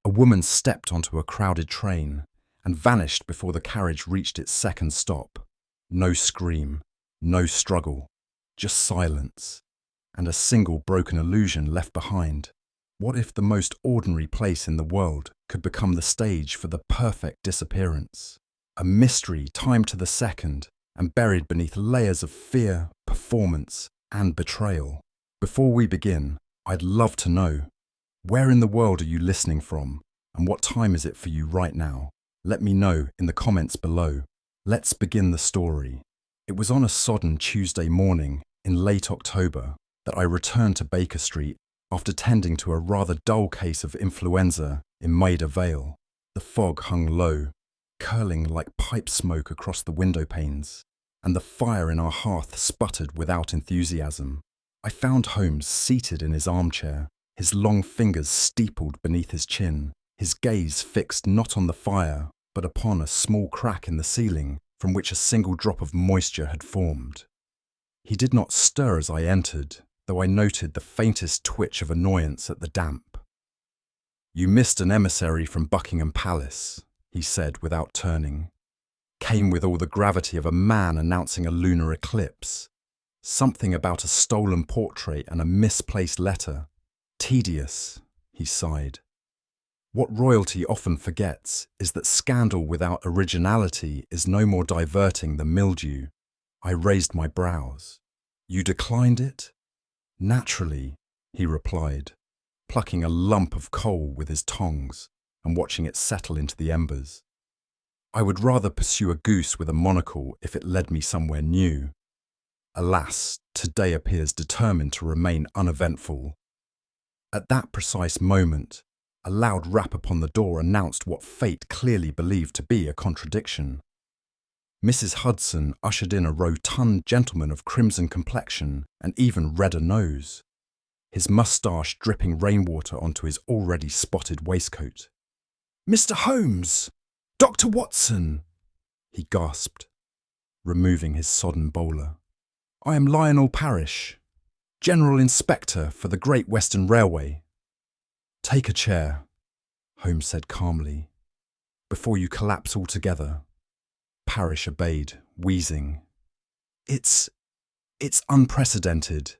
A woman stepped onto a crowded train and vanished before the carriage reached its second stop. No scream, no struggle, just silence, and a single broken illusion left behind. What if the most ordinary place in the world could become the stage for the perfect disappearance? A mystery timed to the second and buried beneath layers of fear, performance, and betrayal. Before we begin, I'd love to know, where in the world are you listening from, and what time is it for you right now? Let me know in the comments below. Let's begin the story. It was on a sodden Tuesday morning in late October that I returned to Baker Street after tending to a rather dull case of influenza in Maida Vale. The fog hung low, curling like pipe smoke across the window panes, and the fire in our hearth sputtered without enthusiasm. I found Holmes seated in his armchair, his long fingers steepled beneath his chin, his gaze fixed not on the fire, but upon a small crack in the ceiling from which a single drop of moisture had formed. He did not stir as I entered, though I noted the faintest twitch of annoyance at the damp. "You missed an emissary from Buckingham Palace," he said without turning. "Came with all the gravity of a man announcing a lunar eclipse. Something about a stolen portrait and a misplaced letter. Tedious," he sighed. "What royalty often forgets is that scandal without originality is no more diverting than mildew." I raised my brows. "You declined it?" "Naturally," he replied, plucking a lump of coal with his tongs and watching it settle into the embers. "I would rather pursue a goose with a monocle if it led me somewhere new. Alas, today appears determined to remain uneventful." At that precise moment, a loud rap upon the door announced what fate clearly believed to be a contradiction. Mrs. Hudson ushered in a rotund gentleman of crimson complexion and even redder nose, his moustache dripping rainwater onto his already spotted waistcoat. "Mr. Holmes! Dr. Watson!" he gasped, removing his sodden bowler. "I am Lionel Parrish, General Inspector for the Great Western Railway." "Take a chair," Holmes said calmly, "before you collapse altogether." Parrish obeyed, wheezing. It's unprecedented.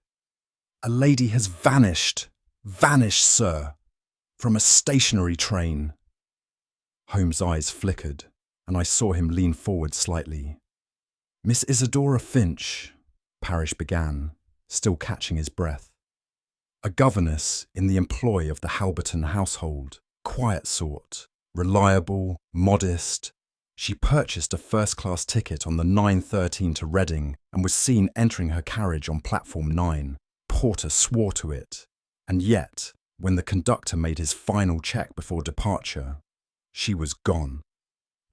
A lady has vanished, sir, from a stationary train." Holmes' eyes flickered, and I saw him lean forward slightly. "Miss Isadora Finch," Parrish began, still catching his breath. "A governess in the employ of the Halberton household, quiet sort, reliable, modest. She purchased a first-class ticket on the 9:13 to Reading and was seen entering her carriage on platform 9. Porter swore to it. And yet, when the conductor made his final check before departure, she was gone.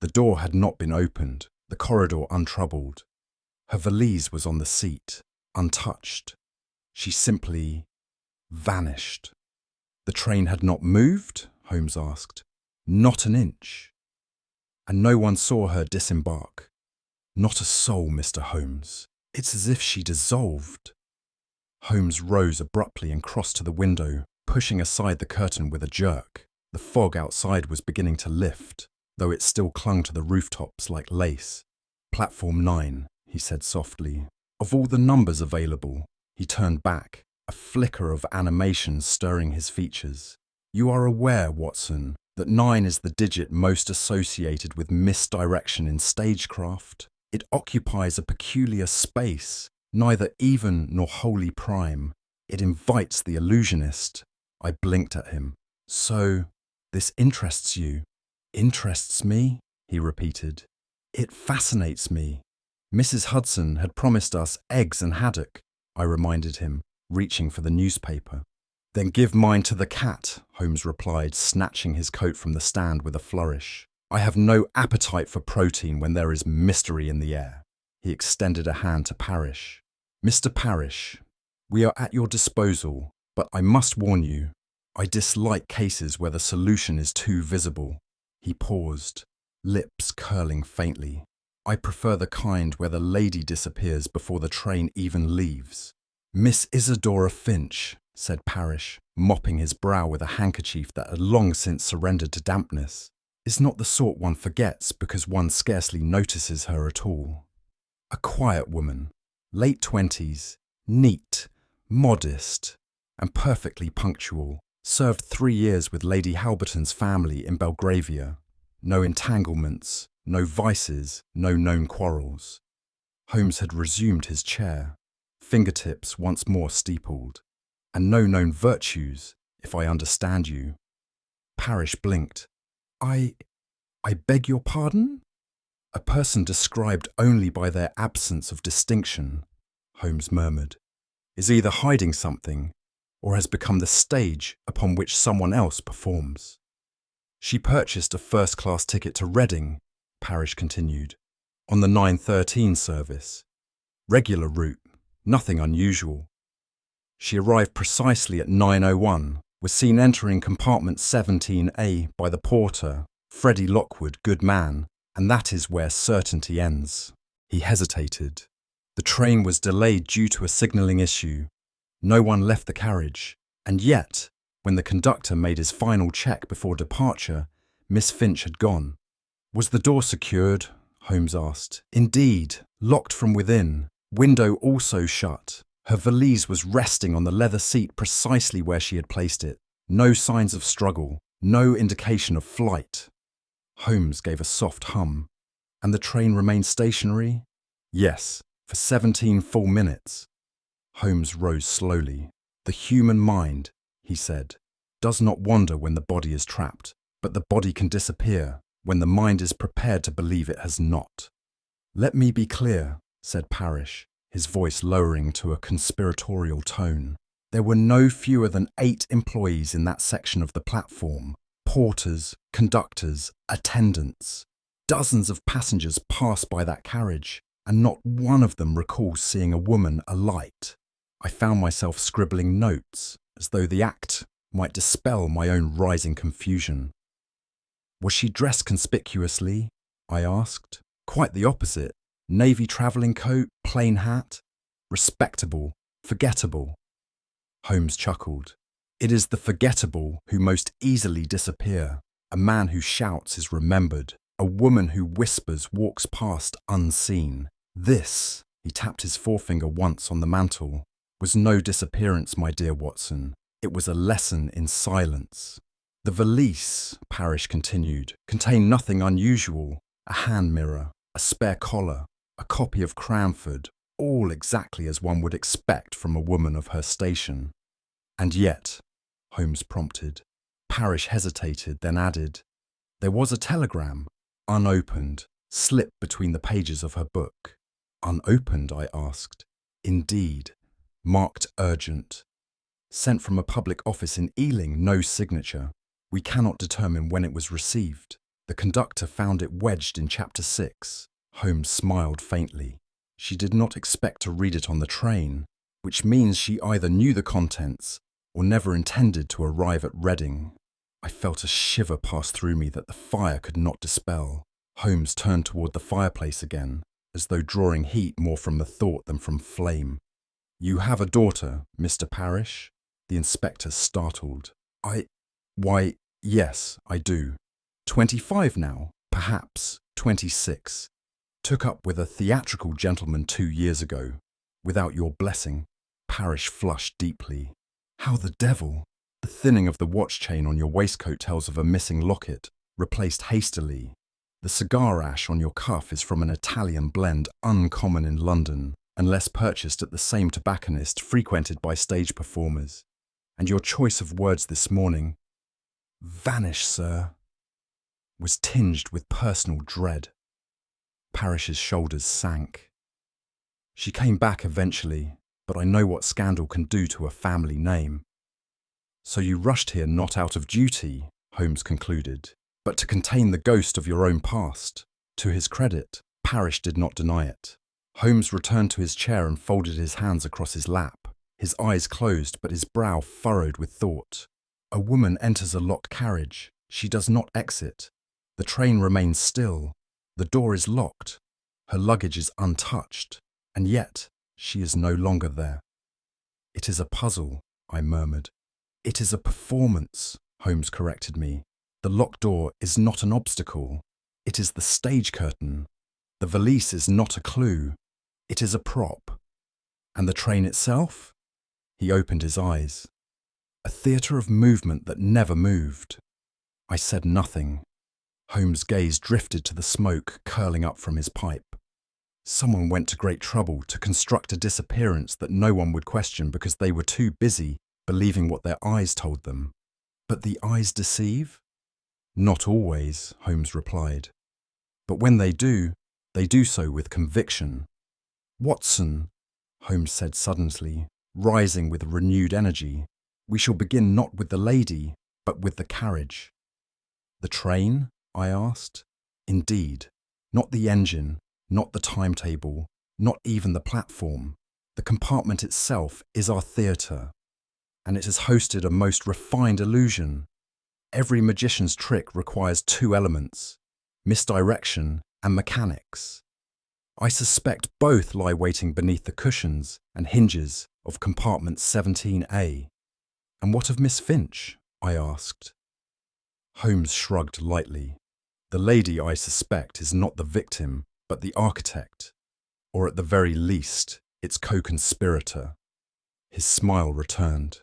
The door had not been opened, the corridor untroubled. Her valise was on the seat, untouched. She simply vanished." "The train had not moved?" Holmes asked. "Not an inch. And no one saw her disembark?" "Not a soul, Mr. Holmes. It's as if she dissolved." Holmes rose abruptly and crossed to the window, pushing aside the curtain with a jerk. The fog outside was beginning to lift, though it still clung to the rooftops like lace. "Platform 9, he said softly. "Of all the numbers available," he turned back, a flicker of animation stirring his features. "You are aware, Watson, that 9 is the digit most associated with misdirection in stagecraft. It occupies a peculiar space, neither even nor wholly prime. It invites the illusionist." I blinked at him. "So, this interests you?" "Interests me?" he repeated. "It fascinates me." "Mrs. Hudson had promised us eggs and haddock," I reminded him, reaching for the newspaper. "Then give mine to the cat," Holmes replied, snatching his coat from the stand with a flourish. "I have no appetite for protein when there is mystery in the air." He extended a hand to Parrish. "Mr. Parrish, we are at your disposal, but I must warn you, I dislike cases where the solution is too visible." He paused, lips curling faintly. "I prefer the kind where the lady disappears before the train even leaves." "Miss Isadora Finch," said Parrish, mopping his brow with a handkerchief that had long since surrendered to dampness, is not the sort one forgets because one scarcely notices her at all. A quiet woman, late 20s, neat, modest, and perfectly punctual, served 3 years with Lady Halberton's family in Belgravia. No entanglements, no vices, no known quarrels. Holmes had resumed his chair, fingertips once more steepled, and no known virtues, if I understand you. Parrish blinked. I beg your pardon? A person described only by their absence of distinction, Holmes murmured, is either hiding something or has become the stage upon which someone else performs. She purchased a first-class ticket to Reading, Parrish continued, on the 9:13 service. Regular route, nothing unusual. She arrived precisely at 9:01, was seen entering compartment 17A by the porter, Freddie Lockwood, good man, and that is where certainty ends. He hesitated. The train was delayed due to a signalling issue. No one left the carriage, and yet, when the conductor made his final check before departure, Miss Finch had gone. Was the door secured? Holmes asked. Indeed, locked from within, window also shut. Her valise was resting on the leather seat precisely where she had placed it. No signs of struggle, no indication of flight. Holmes gave a soft hum. And the train remained stationary? Yes, for 17 full minutes. Holmes rose slowly. The human mind, he said, does not wander when the body is trapped, but the body can disappear when the mind is prepared to believe it has not. Let me be clear, said Parrish, his voice lowering to a conspiratorial tone. There were no fewer than 8 employees in that section of the platform. Porters, conductors, attendants. Dozens of passengers passed by that carriage, and not one of them recalls seeing a woman alight. I found myself scribbling notes, as though the act might dispel my own rising confusion. Was she dressed conspicuously? I asked. Quite the opposite. Navy travelling coat, plain hat. Respectable, forgettable. Holmes chuckled. It is the forgettable who most easily disappear. A man who shouts is remembered. A woman who whispers walks past unseen. This, he tapped his forefinger once on the mantel, was no disappearance, my dear Watson. It was a lesson in silence. The valise, Parrish continued, contained nothing unusual. A hand mirror, a spare collar, a copy of Cranford, all exactly as one would expect from a woman of her station. And yet, Holmes prompted. Parrish hesitated, then added, there was a telegram, unopened, slipped between the pages of her book. Unopened, I asked. Indeed. Marked urgent. Sent from a public office in Ealing, no signature. We cannot determine when it was received. The conductor found it wedged in chapter 6. Holmes smiled faintly. She did not expect to read it on the train, which means she either knew the contents or never intended to arrive at Reading. I felt a shiver pass through me that the fire could not dispel. Holmes turned toward the fireplace again, as though drawing heat more from the thought than from flame. You have a daughter, Mr. Parrish? The inspector startled. Why, yes, I do. 25 now, perhaps 26. Took up with a theatrical gentleman 2 years ago. Without your blessing. Parrish flushed deeply. How the devil? The thinning of the watch chain on your waistcoat tells of a missing locket, replaced hastily. The cigar ash on your cuff is from an Italian blend uncommon in London, unless purchased at the same tobacconist frequented by stage performers. And your choice of words this morning, vanish, sir, was tinged with personal dread. Parrish's shoulders sank. She came back eventually, but I know what scandal can do to a family name. So you rushed here not out of duty, Holmes concluded, but to contain the ghost of your own past. To his credit, Parrish did not deny it. Holmes returned to his chair and folded his hands across his lap. His eyes closed, but his brow furrowed with thought. A woman enters a locked carriage. She does not exit. The train remains still. The door is locked. Her luggage is untouched. And yet, she is no longer there. It is a puzzle, I murmured. It is a performance, Holmes corrected me. The locked door is not an obstacle. It is the stage curtain. The valise is not a clue. It is a prop. And the train itself? He opened his eyes. A theatre of movement that never moved. I said nothing. Holmes' gaze drifted to the smoke curling up from his pipe. Someone went to great trouble to construct a disappearance that no one would question because they were too busy believing what their eyes told them. But the eyes deceive? Not always, Holmes replied. But when they do so with conviction. Watson, Holmes said suddenly, rising with renewed energy, we shall begin not with the lady, but with the carriage. The train? I asked. Indeed. Not the engine, not the timetable, not even the platform. The compartment itself is our theatre, and it has hosted a most refined illusion. Every magician's trick requires two elements, misdirection and mechanics. I suspect both lie waiting beneath the cushions and hinges of compartment 17A. And what of Miss Finch? I asked. Holmes shrugged lightly. The lady, I suspect, is not the victim, but the architect, or at the very least, its co-conspirator. His smile returned.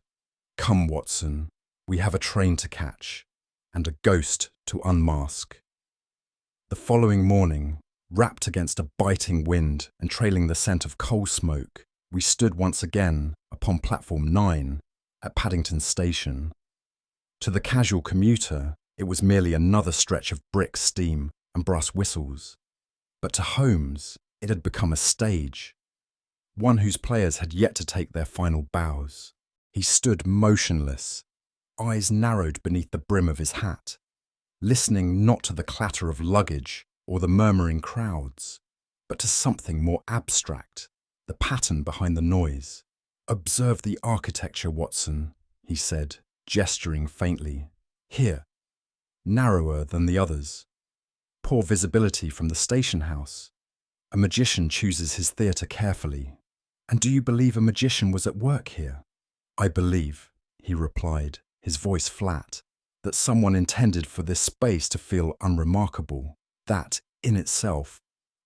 Come, Watson, we have a train to catch, and a ghost to unmask. The following morning, wrapped against a biting wind and trailing the scent of coal smoke, we stood once again upon platform 9 at Paddington station. To the casual commuter, it was merely another stretch of brick steam and brass whistles. But to Holmes, it had become a stage, one whose players had yet to take their final bows. He stood motionless, eyes narrowed beneath the brim of his hat, listening not to the clatter of luggage or the murmuring crowds, but to something more abstract, the pattern behind the noise. Observe the architecture, Watson, he said, gesturing faintly. Here, narrower than the others. Poor visibility from the station house. A magician chooses his theatre carefully. And do you believe a magician was at work here? I believe, he replied, his voice flat, that someone intended for this space to feel unremarkable. That, in itself,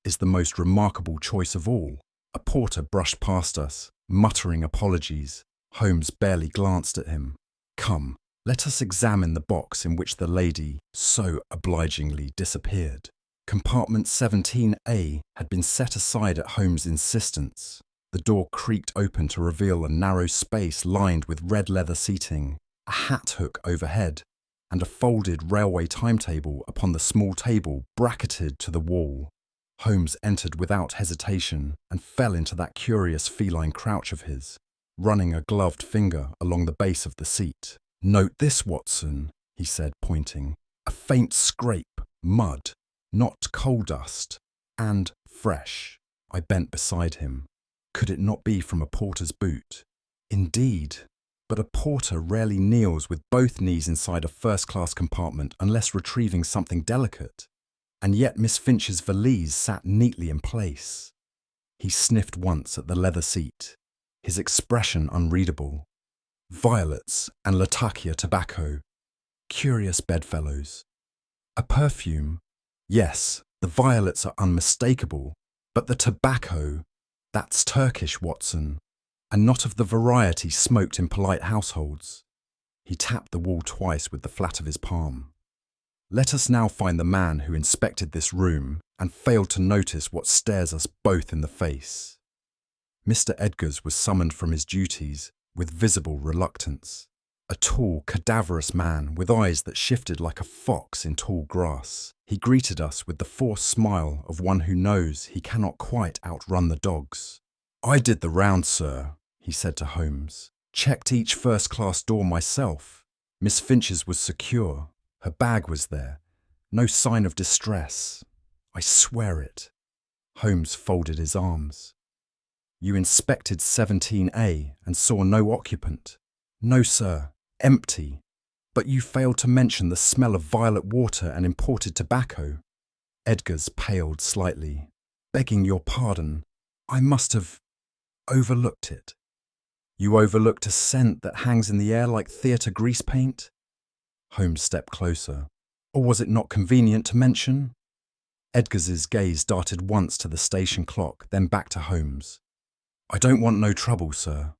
is the most remarkable choice of all. A porter brushed past us, muttering apologies. Holmes barely glanced at him. Come, let us examine the box in which the lady so obligingly disappeared. Compartment 17A had been set aside at Holmes' insistence. The door creaked open to reveal a narrow space lined with red leather seating, a hat hook overhead, and a folded railway timetable upon the small table bracketed to the wall. Holmes entered without hesitation and fell into that curious feline crouch of his, running a gloved finger along the base of the seat. Note this, Watson, he said, pointing. A faint scrape, mud, not coal dust, and fresh. I bent beside him. Could it not be from a porter's boot? Indeed, but a porter rarely kneels with both knees inside a first-class compartment unless retrieving something delicate. And yet Miss Finch's valise sat neatly in place. He sniffed once at the leather seat, his expression unreadable. Violets and Latakia tobacco. Curious bedfellows. A perfume. Yes, the violets are unmistakable, but the tobacco, that's Turkish, Watson, and not of the variety smoked in polite households. He tapped the wall twice with the flat of his palm. Let us now find the man who inspected this room and failed to notice what stares us both in the face. Mr. Edgars was summoned from his duties with visible reluctance. A tall, cadaverous man with eyes that shifted like a fox in tall grass. He greeted us with the forced smile of one who knows he cannot quite outrun the dogs. I did the round, sir, he said to Holmes. Checked each first-class door myself. Miss Finch's was secure. Her bag was there. No sign of distress. I swear it. Holmes folded his arms. You inspected 17A and saw no occupant? No, sir. Empty. But you failed to mention the smell of violet water and imported tobacco. Edgars paled slightly. Begging your pardon, I must have overlooked it. You overlooked a scent that hangs in the air like theatre grease paint? Holmes stepped closer. Or was it not convenient to mention? Edgar's gaze darted once to the station clock, then back to Holmes. I don't want no trouble, sir.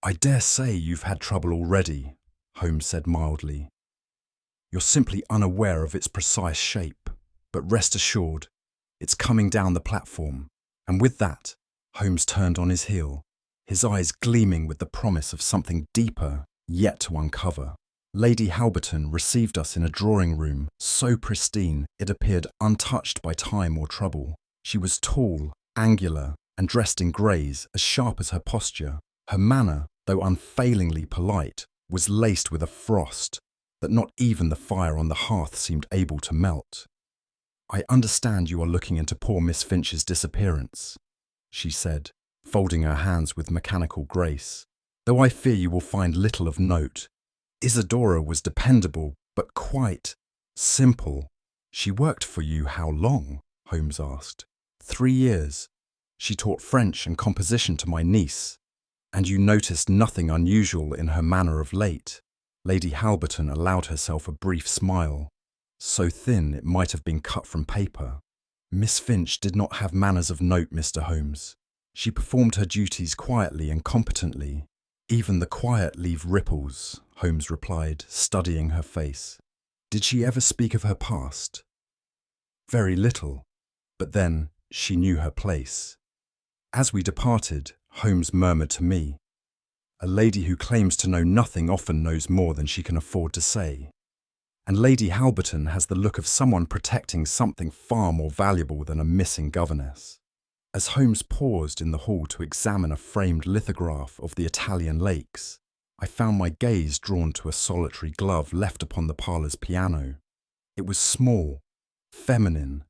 I dare say you've had trouble already, Holmes said mildly. You're simply unaware of its precise shape, but rest assured, it's coming down the platform. And with that, Holmes turned on his heel, his eyes gleaming with the promise of something deeper yet to uncover. Lady Halberton received us in a drawing room so pristine it appeared untouched by time or trouble. She was tall, angular, and dressed in greys as sharp as her posture. Her manner, though unfailingly polite, was laced with a frost that not even the fire on the hearth seemed able to melt. I understand you are looking into poor Miss Finch's disappearance, she said, folding her hands with mechanical grace, though I fear you will find little of note. Isadora was dependable, but quite simple. She worked for you how long? Holmes asked. 3 years. She taught French and composition to my niece. And you noticed nothing unusual in her manner of late? Lady Halberton allowed herself a brief smile, so thin it might have been cut from paper. Miss Finch did not have manners of note, Mr. Holmes. She performed her duties quietly and competently. Even the quiet leave ripples, Holmes replied, studying her face. Did she ever speak of her past? Very little, but then she knew her place. As we departed, Holmes murmured to me, a lady who claims to know nothing often knows more than she can afford to say. And Lady Halberton has the look of someone protecting something far more valuable than a missing governess. As Holmes paused in the hall to examine a framed lithograph of the Italian lakes, I found my gaze drawn to a solitary glove left upon the parlour's piano. It was small, feminine,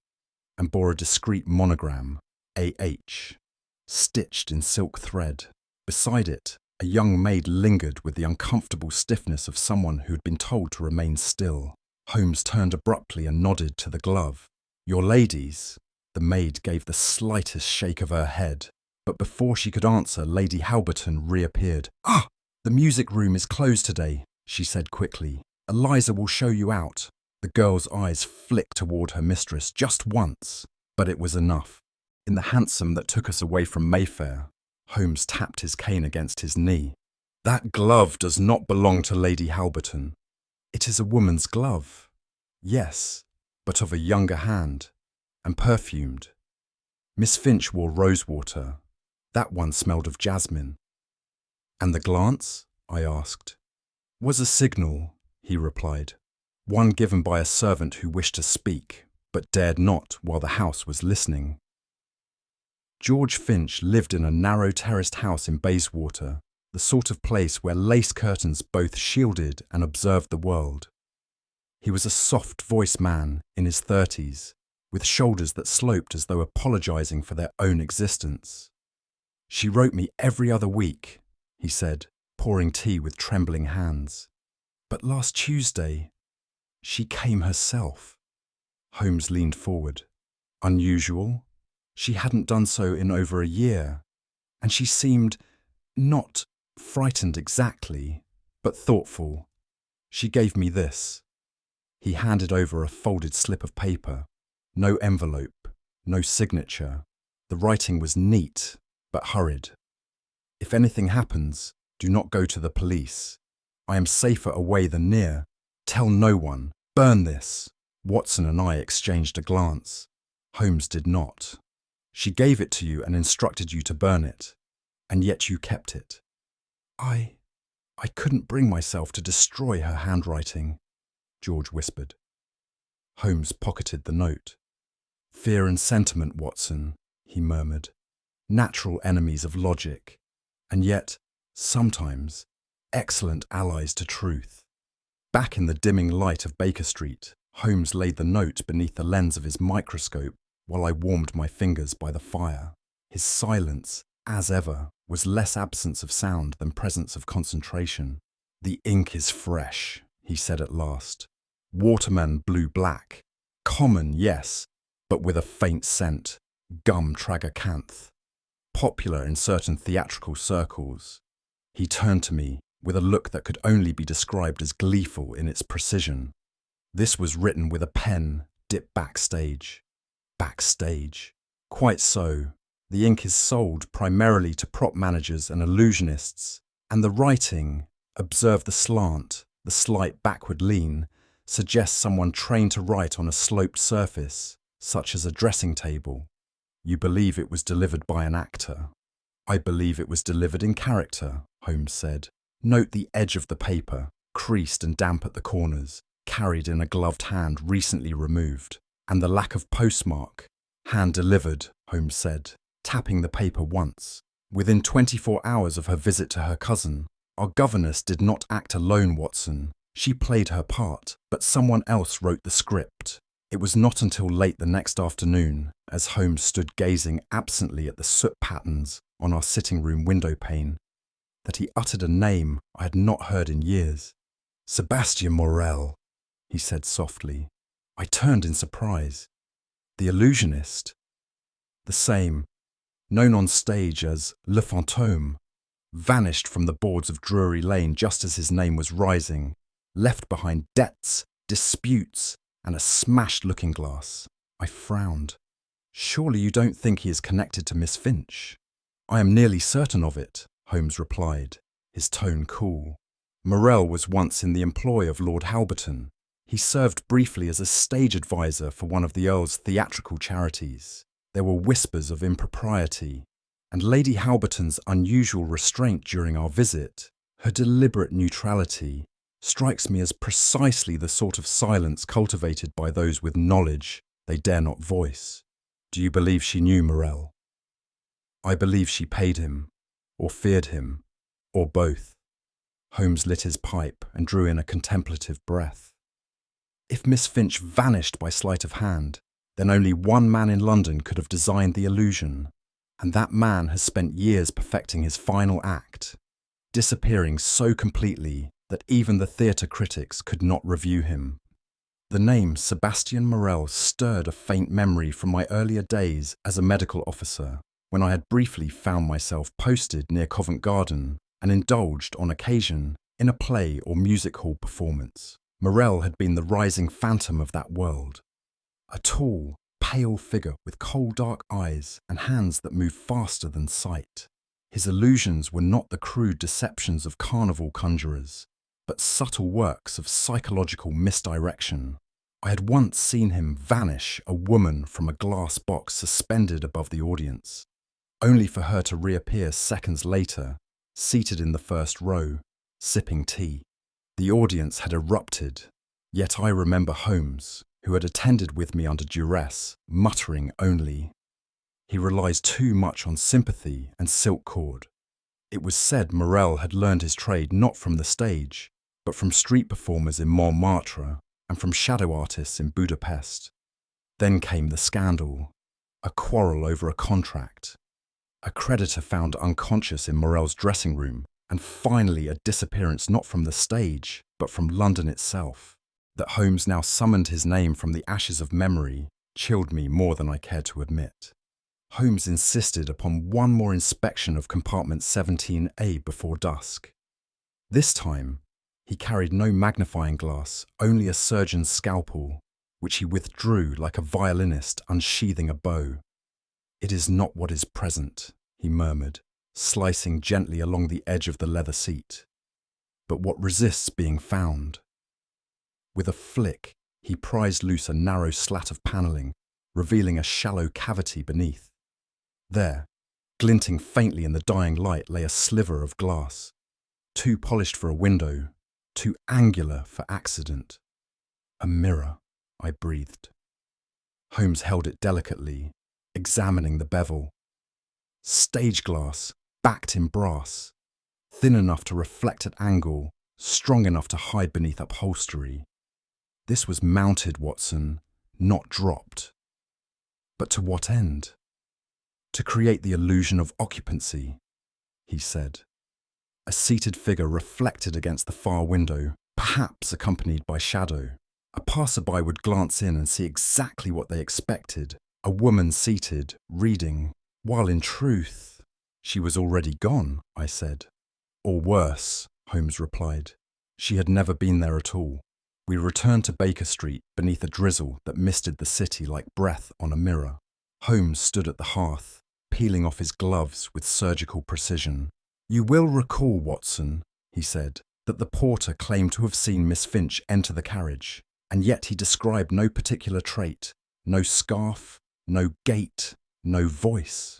and bore a discreet monogram, A.H., stitched in silk thread. Beside it, a young maid lingered with the uncomfortable stiffness of someone who had been told to remain still. Holmes turned abruptly and nodded to the glove. Your ladies? The maid gave the slightest shake of her head, but before she could answer, Lady Halberton reappeared. Ah! The music room is closed today, she said quickly. Eliza will show you out. The girl's eyes flicked toward her mistress just once, but it was enough. In the hansom that took us away from Mayfair, Holmes tapped his cane against his knee. That glove does not belong to Lady Halberton. It is a woman's glove. Yes, but of a younger hand, and perfumed. Miss Finch wore rosewater. That one smelled of jasmine. And the glance? I asked. Was a signal, he replied. One given by a servant who wished to speak, but dared not while the house was listening. George Finch lived in a narrow terraced house in Bayswater, the sort of place where lace curtains both shielded and observed the world. He was a soft-voiced man in his 30s, with shoulders that sloped as though apologizing for their own existence. She wrote me every other week, he said, pouring tea with trembling hands. But last Tuesday, she came herself. Holmes leaned forward. Unusual? She hadn't done so in over a year, and she seemed not frightened exactly, but thoughtful. She gave me this. He handed over a folded slip of paper. No envelope, no signature. The writing was neat, but hurried. If anything happens, do not go to the police. I am safer away than near. Tell no one. Burn this. Watson and I exchanged a glance. Holmes did not. She gave it to you and instructed you to burn it, and yet you kept it. I couldn't bring myself to destroy her handwriting, George whispered. Holmes pocketed the note. Fear and sentiment, Watson, he murmured. Natural enemies of logic, and yet, sometimes, excellent allies to truth. Back in the dimming light of Baker Street, Holmes laid the note beneath the lens of his microscope while I warmed my fingers by the fire. His silence, as ever, was less absence of sound than presence of concentration. The ink is fresh, he said at last. Waterman blue-black. Common, yes, but with a faint scent. Gum tragacanth. Popular in certain theatrical circles. He turned to me with a look that could only be described as gleeful in its precision. This was written with a pen dipped backstage. Backstage. Quite so. The ink is sold primarily to prop managers and illusionists, and the writing, observe the slant, the slight backward lean, suggests someone trained to write on a sloped surface, such as a dressing table. You believe it was delivered by an actor. I believe it was delivered in character, Holmes said. Note the edge of the paper, creased and damp at the corners, carried in a gloved hand recently removed, and the lack of postmark. Hand delivered, Holmes said, tapping the paper once. Within 24 hours of her visit to her cousin, our governess did not act alone, Watson. She played her part, but someone else wrote the script. It was not until late the next afternoon, as Holmes stood gazing absently at the soot patterns on our sitting room window pane, that he uttered a name I had not heard in years. Sebastian Morel, he said softly. I turned in surprise. The illusionist? The same, known on stage as Le Fantôme, vanished from the boards of Drury Lane just as his name was rising, left behind debts, disputes, and a smashed looking-glass. I frowned. Surely you don't think he is connected to Miss Finch? I am nearly certain of it, Holmes replied, his tone cool. Morel was once in the employ of Lord Halberton. He served briefly as a stage advisor for one of the Earl's theatrical charities. There were whispers of impropriety, and Lady Halberton's unusual restraint during our visit, her deliberate neutrality, strikes me as precisely the sort of silence cultivated by those with knowledge they dare not voice. Do you believe she knew Morel? I believe she paid him, or feared him, or both. Holmes lit his pipe and drew in a contemplative breath. If Miss Finch vanished by sleight of hand, then only one man in London could have designed the illusion, and that man has spent years perfecting his final act, disappearing so completely that even the theatre critics could not review him. The name Sebastian Morel stirred a faint memory from my earlier days as a medical officer, when I had briefly found myself posted near Covent Garden and indulged on occasion in a play or music hall performance. Morel had been the rising phantom of that world. A tall, pale figure with coal dark eyes and hands that moved faster than sight. His illusions were not the crude deceptions of carnival conjurers, but subtle works of psychological misdirection. I had once seen him vanish a woman from a glass box suspended above the audience, only for her to reappear seconds later, seated in the first row, sipping tea. The audience had erupted, yet I remember Holmes, who had attended with me under duress, muttering only. He relies too much on sympathy and silk cord. It was said Morel had learned his trade not from the stage, but from street performers in Montmartre and from shadow artists in Budapest. Then came the scandal, a quarrel over a contract, a creditor found unconscious in Morel's dressing room, and finally a disappearance not from the stage, but from London itself. That Holmes now summoned his name from the ashes of memory chilled me more than I cared to admit. Holmes insisted upon one more inspection of compartment 17A before dusk. This time, he carried no magnifying glass, only a surgeon's scalpel, which he withdrew like a violinist unsheathing a bow. It is not what is present, he murmured, slicing gently along the edge of the leather seat, but what resists being found. With a flick, he prized loose a narrow slat of panelling, revealing a shallow cavity beneath. There, glinting faintly in the dying light, lay a sliver of glass, too polished for a window, too angular for accident. A mirror, I breathed. Holmes held it delicately, examining the bevel. Stage glass, backed in brass, thin enough to reflect at angle, strong enough to hide beneath upholstery. This was mounted, Watson, not dropped. But to what end? To create the illusion of occupancy, he said. A seated figure reflected against the far window, perhaps accompanied by shadow. A passerby would glance in and see exactly what they expected. A woman seated, reading, while in truth, she was already gone, I said. Or worse, Holmes replied. She had never been there at all. We returned to Baker Street beneath a drizzle that misted the city like breath on a mirror. Holmes stood at the hearth, peeling off his gloves with surgical precision. "You will recall, Watson," he said, "that the porter claimed to have seen Miss Finch enter the carriage, and yet he described no particular trait, no scarf, no gait, no voice."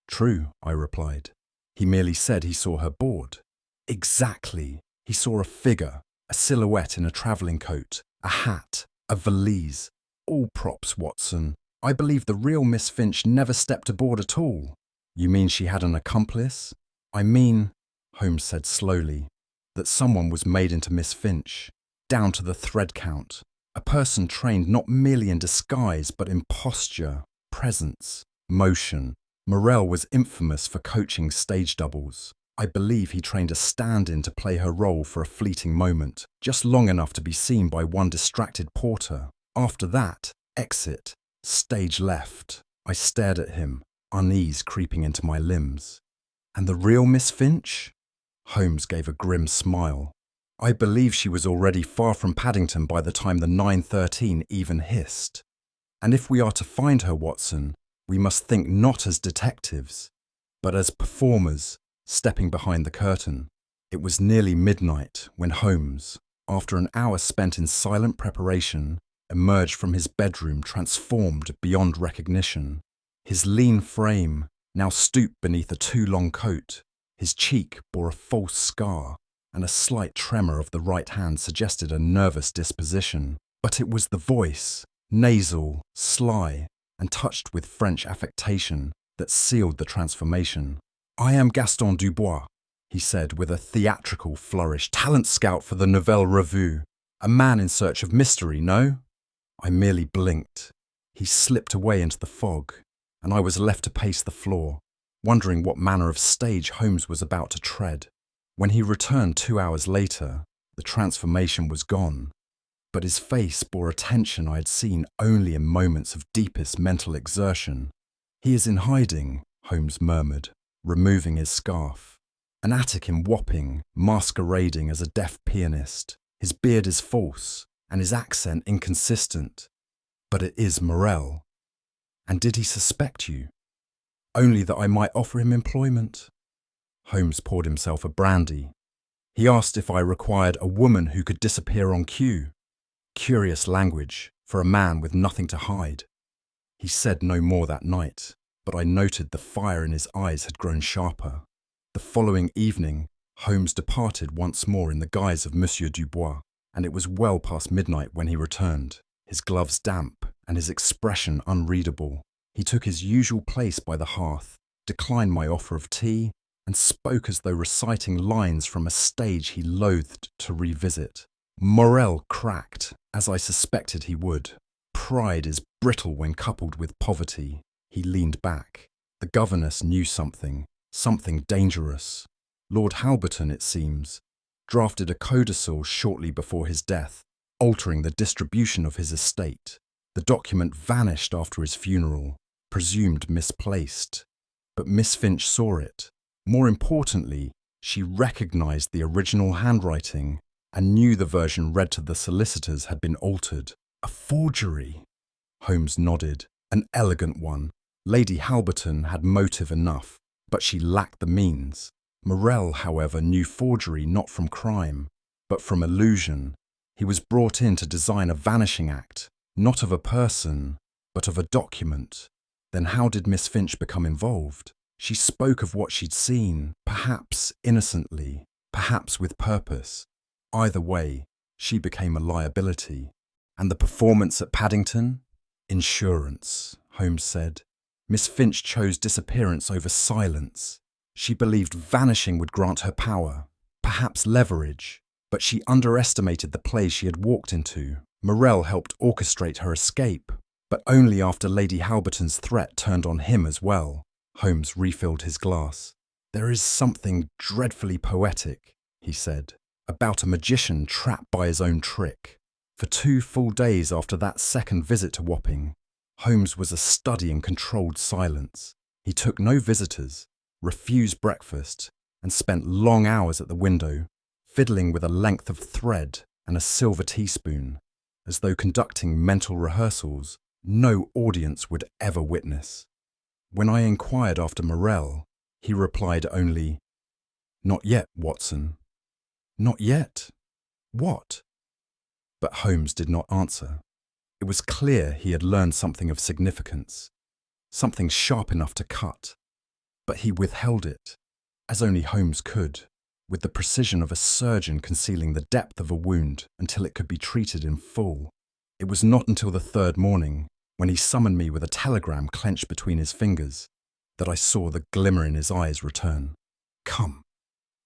"True," I replied. "He merely said he saw her board." "Exactly. He saw a figure, a silhouette in a travelling coat, a hat, a valise. All props, Watson. I believe the real Miss Finch never stepped aboard at all." "You mean she had an accomplice?" "I mean," Holmes said slowly, "that someone was made into Miss Finch, down to the thread count. A person trained not merely in disguise, but in posture, presence, motion. Morel was infamous for coaching stage doubles. I believe he trained a stand-in to play her role for a fleeting moment, just long enough to be seen by one distracted porter. After that, exit, stage left." I stared at him, unease creeping into my limbs. "And the real Miss Finch?" Holmes gave a grim smile. "I believe she was already far from Paddington by the time the 9:13 even hissed. And if we are to find her, Watson, we must think not as detectives, but as performers, stepping behind the curtain." It was nearly midnight when Holmes, after an hour spent in silent preparation, emerged from his bedroom transformed beyond recognition. His lean frame now stooped beneath a too-long coat. His cheek bore a false scar, and a slight tremor of the right hand suggested a nervous disposition. But it was the voice, nasal, sly, and touched with French affectation, that sealed the transformation. "I am Gaston Dubois," he said with a theatrical flourish, "talent scout for the Nouvelle Revue. A man in search of mystery, no?" I merely blinked. He slipped away into the fog, and I was left to pace the floor, wondering what manner of stage Holmes was about to tread. When he returned 2 hours later, the transformation was gone, but his face bore a tension I had seen only in moments of deepest mental exertion. "He is in hiding," Holmes murmured, removing his scarf. "An attic in Wapping, masquerading as a deaf pianist. His beard is false, and his accent inconsistent. But it is Morel." "And did he suspect you?" "Only that I might offer him employment." Holmes poured himself a brandy. "He asked if I required a woman who could disappear on cue. Curious language for a man with nothing to hide." He said no more that night, but I noted the fire in his eyes had grown sharper. The following evening, Holmes departed once more in the guise of Monsieur Dubois, and it was well past midnight when he returned, his gloves damp and his expression unreadable. He took his usual place by the hearth, declined my offer of tea, and spoke as though reciting lines from a stage he loathed to revisit. Morel cracked, as I suspected he would. Pride is brittle when coupled with poverty. He leaned back. The governess knew something dangerous. Lord Halberton, it seems, drafted a codicil shortly before his death, altering the distribution of his estate. The document vanished after his funeral, presumed misplaced. But Miss Finch saw it. More importantly, she recognized the original handwriting and knew the version read to the solicitors had been altered. A forgery? Holmes nodded. An elegant one. Lady Halberton had motive enough, but she lacked the means. Morel, however, knew forgery not from crime, but from illusion. He was brought in to design a vanishing act, not of a person, but of a document. Then how did Miss Finch become involved? She spoke of what she'd seen, perhaps innocently, perhaps with purpose. Either way, she became a liability. And the performance at Paddington? Insurance, Holmes said. Miss Finch chose disappearance over silence. She believed vanishing would grant her power, perhaps leverage, but she underestimated the play she had walked into. Morel helped orchestrate her escape, but only after Lady Halberton's threat turned on him as well. Holmes refilled his glass. There is something dreadfully poetic, he said, about a magician trapped by his own trick. For 2 full days after that second visit to Wapping, Holmes was a study in controlled silence. He took no visitors, refused breakfast, and spent long hours at the window, fiddling with a length of thread and a silver teaspoon, as though conducting mental rehearsals no audience would ever witness. When I inquired after Morel, he replied only, "Not yet, Watson." "Not yet? What?" But Holmes did not answer. It was clear he had learned something of significance, something sharp enough to cut. But he withheld it, as only Holmes could, with the precision of a surgeon concealing the depth of a wound until it could be treated in full. It was not until the third morning, when he summoned me with a telegram clenched between his fingers, that I saw the glimmer in his eyes return. "Come,"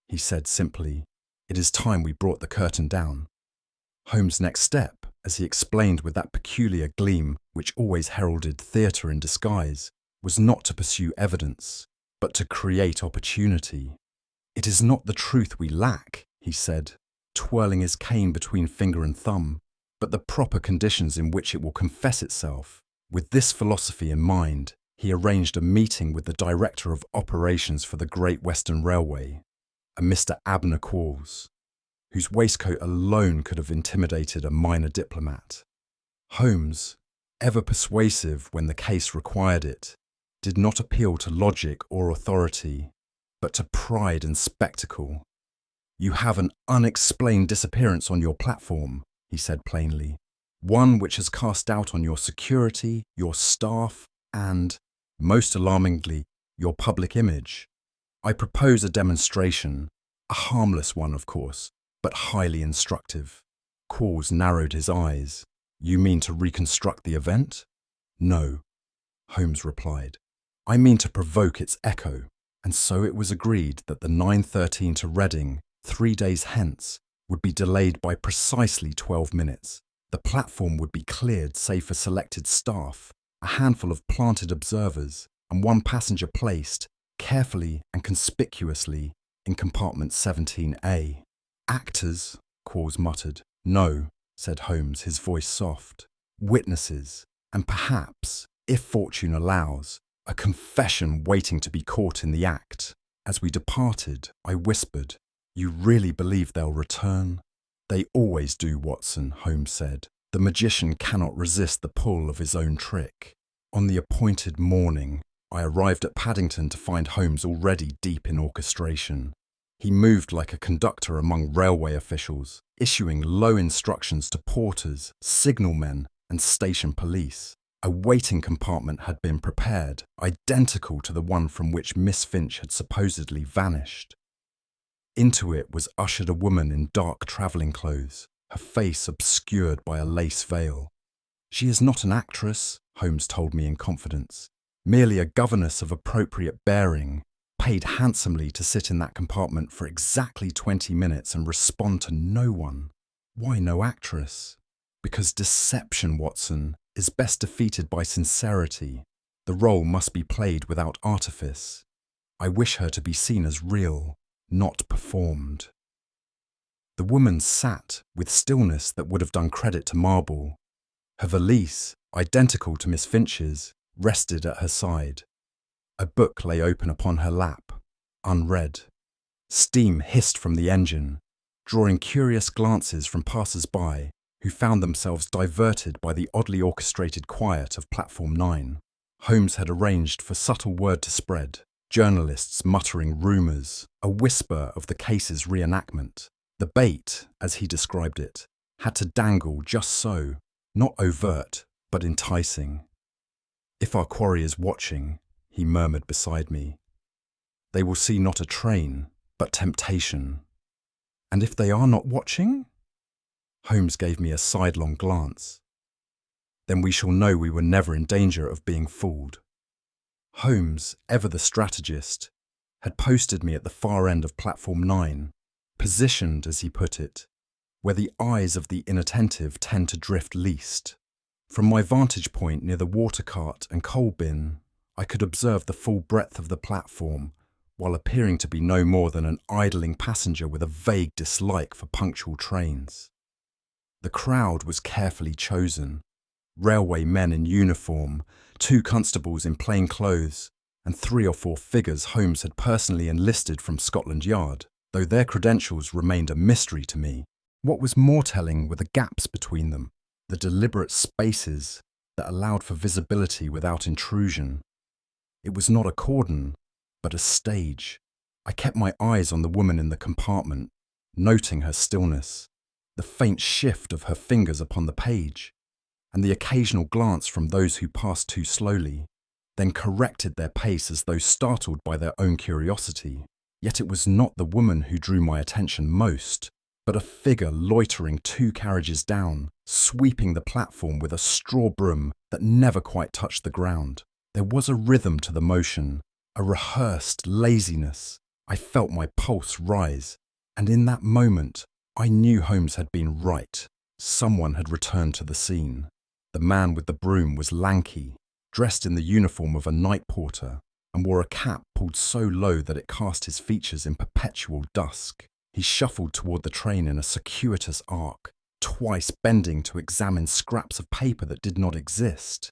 he said simply. "It is time we brought the curtain down." Holmes' next step, as he explained with that peculiar gleam which always heralded theatre in disguise, was not to pursue evidence, but to create opportunity. "It is not the truth we lack," he said, twirling his cane between finger and thumb, "but the proper conditions in which it will confess itself." With this philosophy in mind, he arranged a meeting with the director of operations for the Great Western Railway, a Mr. Abner Quarles, whose waistcoat alone could have intimidated a minor diplomat. Holmes, ever persuasive when the case required it, did not appeal to logic or authority, but to pride and spectacle. "You have an unexplained disappearance on your platform," he said plainly. "One which has cast doubt on your security, your staff, and, most alarmingly, your public image. I propose a demonstration, a harmless one, of course, but highly instructive." Quarles narrowed his eyes. "You mean to reconstruct the event?" "No," Holmes replied. "I mean to provoke its echo." And so it was agreed that the 9:13 to Reading, 3 days hence, would be delayed by precisely 12 minutes. The platform would be cleared save for selected staff, a handful of planted observers, and one passenger placed, carefully and conspicuously, in compartment 17A. "Actors," Quarles muttered. "No," said Holmes, his voice soft. "Witnesses, and perhaps, if fortune allows, a confession waiting to be caught in the act." As we departed, I whispered, "You really believe they'll return?" "They always do, Watson," Holmes said. "The magician cannot resist the pull of his own trick." On the appointed morning, I arrived at Paddington to find Holmes already deep in orchestration. He moved like a conductor among railway officials, issuing low instructions to porters, signalmen, and station police. A waiting compartment had been prepared, identical to the one from which Miss Finch had supposedly vanished. Into it was ushered a woman in dark travelling clothes, her face obscured by a lace veil. "She is not an actress," Holmes told me in confidence, "merely a governess of appropriate bearing, paid handsomely to sit in that compartment for exactly 20 minutes and respond to no one." "Why no actress?" "Because deception, Watson, is best defeated by sincerity. The role must be played without artifice. I wish her to be seen as real, not performed." The woman sat with stillness that would have done credit to marble. Her valise, identical to Miss Finch's, rested at her side. A book lay open upon her lap, unread. Steam hissed from the engine, drawing curious glances from passers-by who found themselves diverted by the oddly orchestrated quiet of Platform 9. Holmes had arranged for subtle word to spread, journalists muttering rumours, a whisper of the case's reenactment. The bait, as he described it, had to dangle just so, not overt, but enticing. "If our quarry is watching," he murmured beside me, "they will see not a train, but temptation." "And if they are not watching?" Holmes gave me a sidelong glance. "Then we shall know we were never in danger of being fooled." Holmes, ever the strategist, had posted me at the far end of Platform 9, positioned, as he put it, where the eyes of the inattentive tend to drift least. From my vantage point near the water cart and coal bin, I could observe the full breadth of the platform, while appearing to be no more than an idling passenger with a vague dislike for punctual trains. The crowd was carefully chosen. Railway men in uniform, 2 constables in plain clothes, and 3 or 4 figures Holmes had personally enlisted from Scotland Yard, though their credentials remained a mystery to me. What was more telling were the gaps between them, the deliberate spaces that allowed for visibility without intrusion. It was not a cordon, but a stage. I kept my eyes on the woman in the compartment, noting her stillness, the faint shift of her fingers upon the page, and the occasional glance from those who passed too slowly, then corrected their pace as though startled by their own curiosity. Yet it was not the woman who drew my attention most, but a figure loitering 2 carriages down, sweeping the platform with a straw broom that never quite touched the ground. There was a rhythm to the motion, a rehearsed laziness. I felt my pulse rise, and in that moment, I knew Holmes had been right. Someone had returned to the scene. The man with the broom was lanky, dressed in the uniform of a night porter, and wore a cap pulled so low that it cast his features in perpetual dusk. He shuffled toward the train in a circuitous arc, twice bending to examine scraps of paper that did not exist,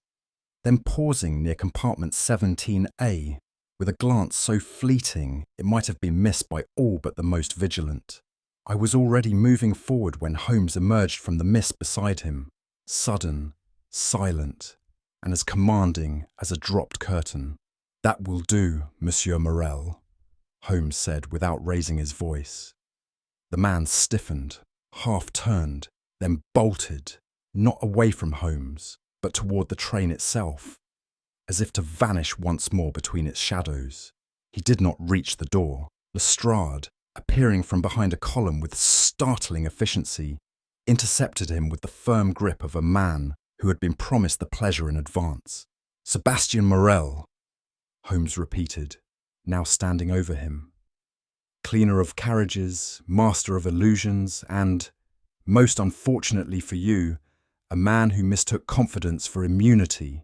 then pausing near compartment 17A, with a glance so fleeting it might have been missed by all but the most vigilant. I was already moving forward when Holmes emerged from the mist beside him, sudden, silent, and as commanding as a dropped curtain. "That will do, Monsieur Morel," Holmes said without raising his voice. The man stiffened, half-turned, then bolted, not away from Holmes, but toward the train itself, as if to vanish once more between its shadows. He did not reach the door. Lestrade, appearing from behind a column with startling efficiency, intercepted him with the firm grip of a man who had been promised the pleasure in advance. "Sebastian Morel," Holmes repeated, now standing over him. "Cleaner of carriages, master of illusions, and, most unfortunately for you, a man who mistook confidence for immunity."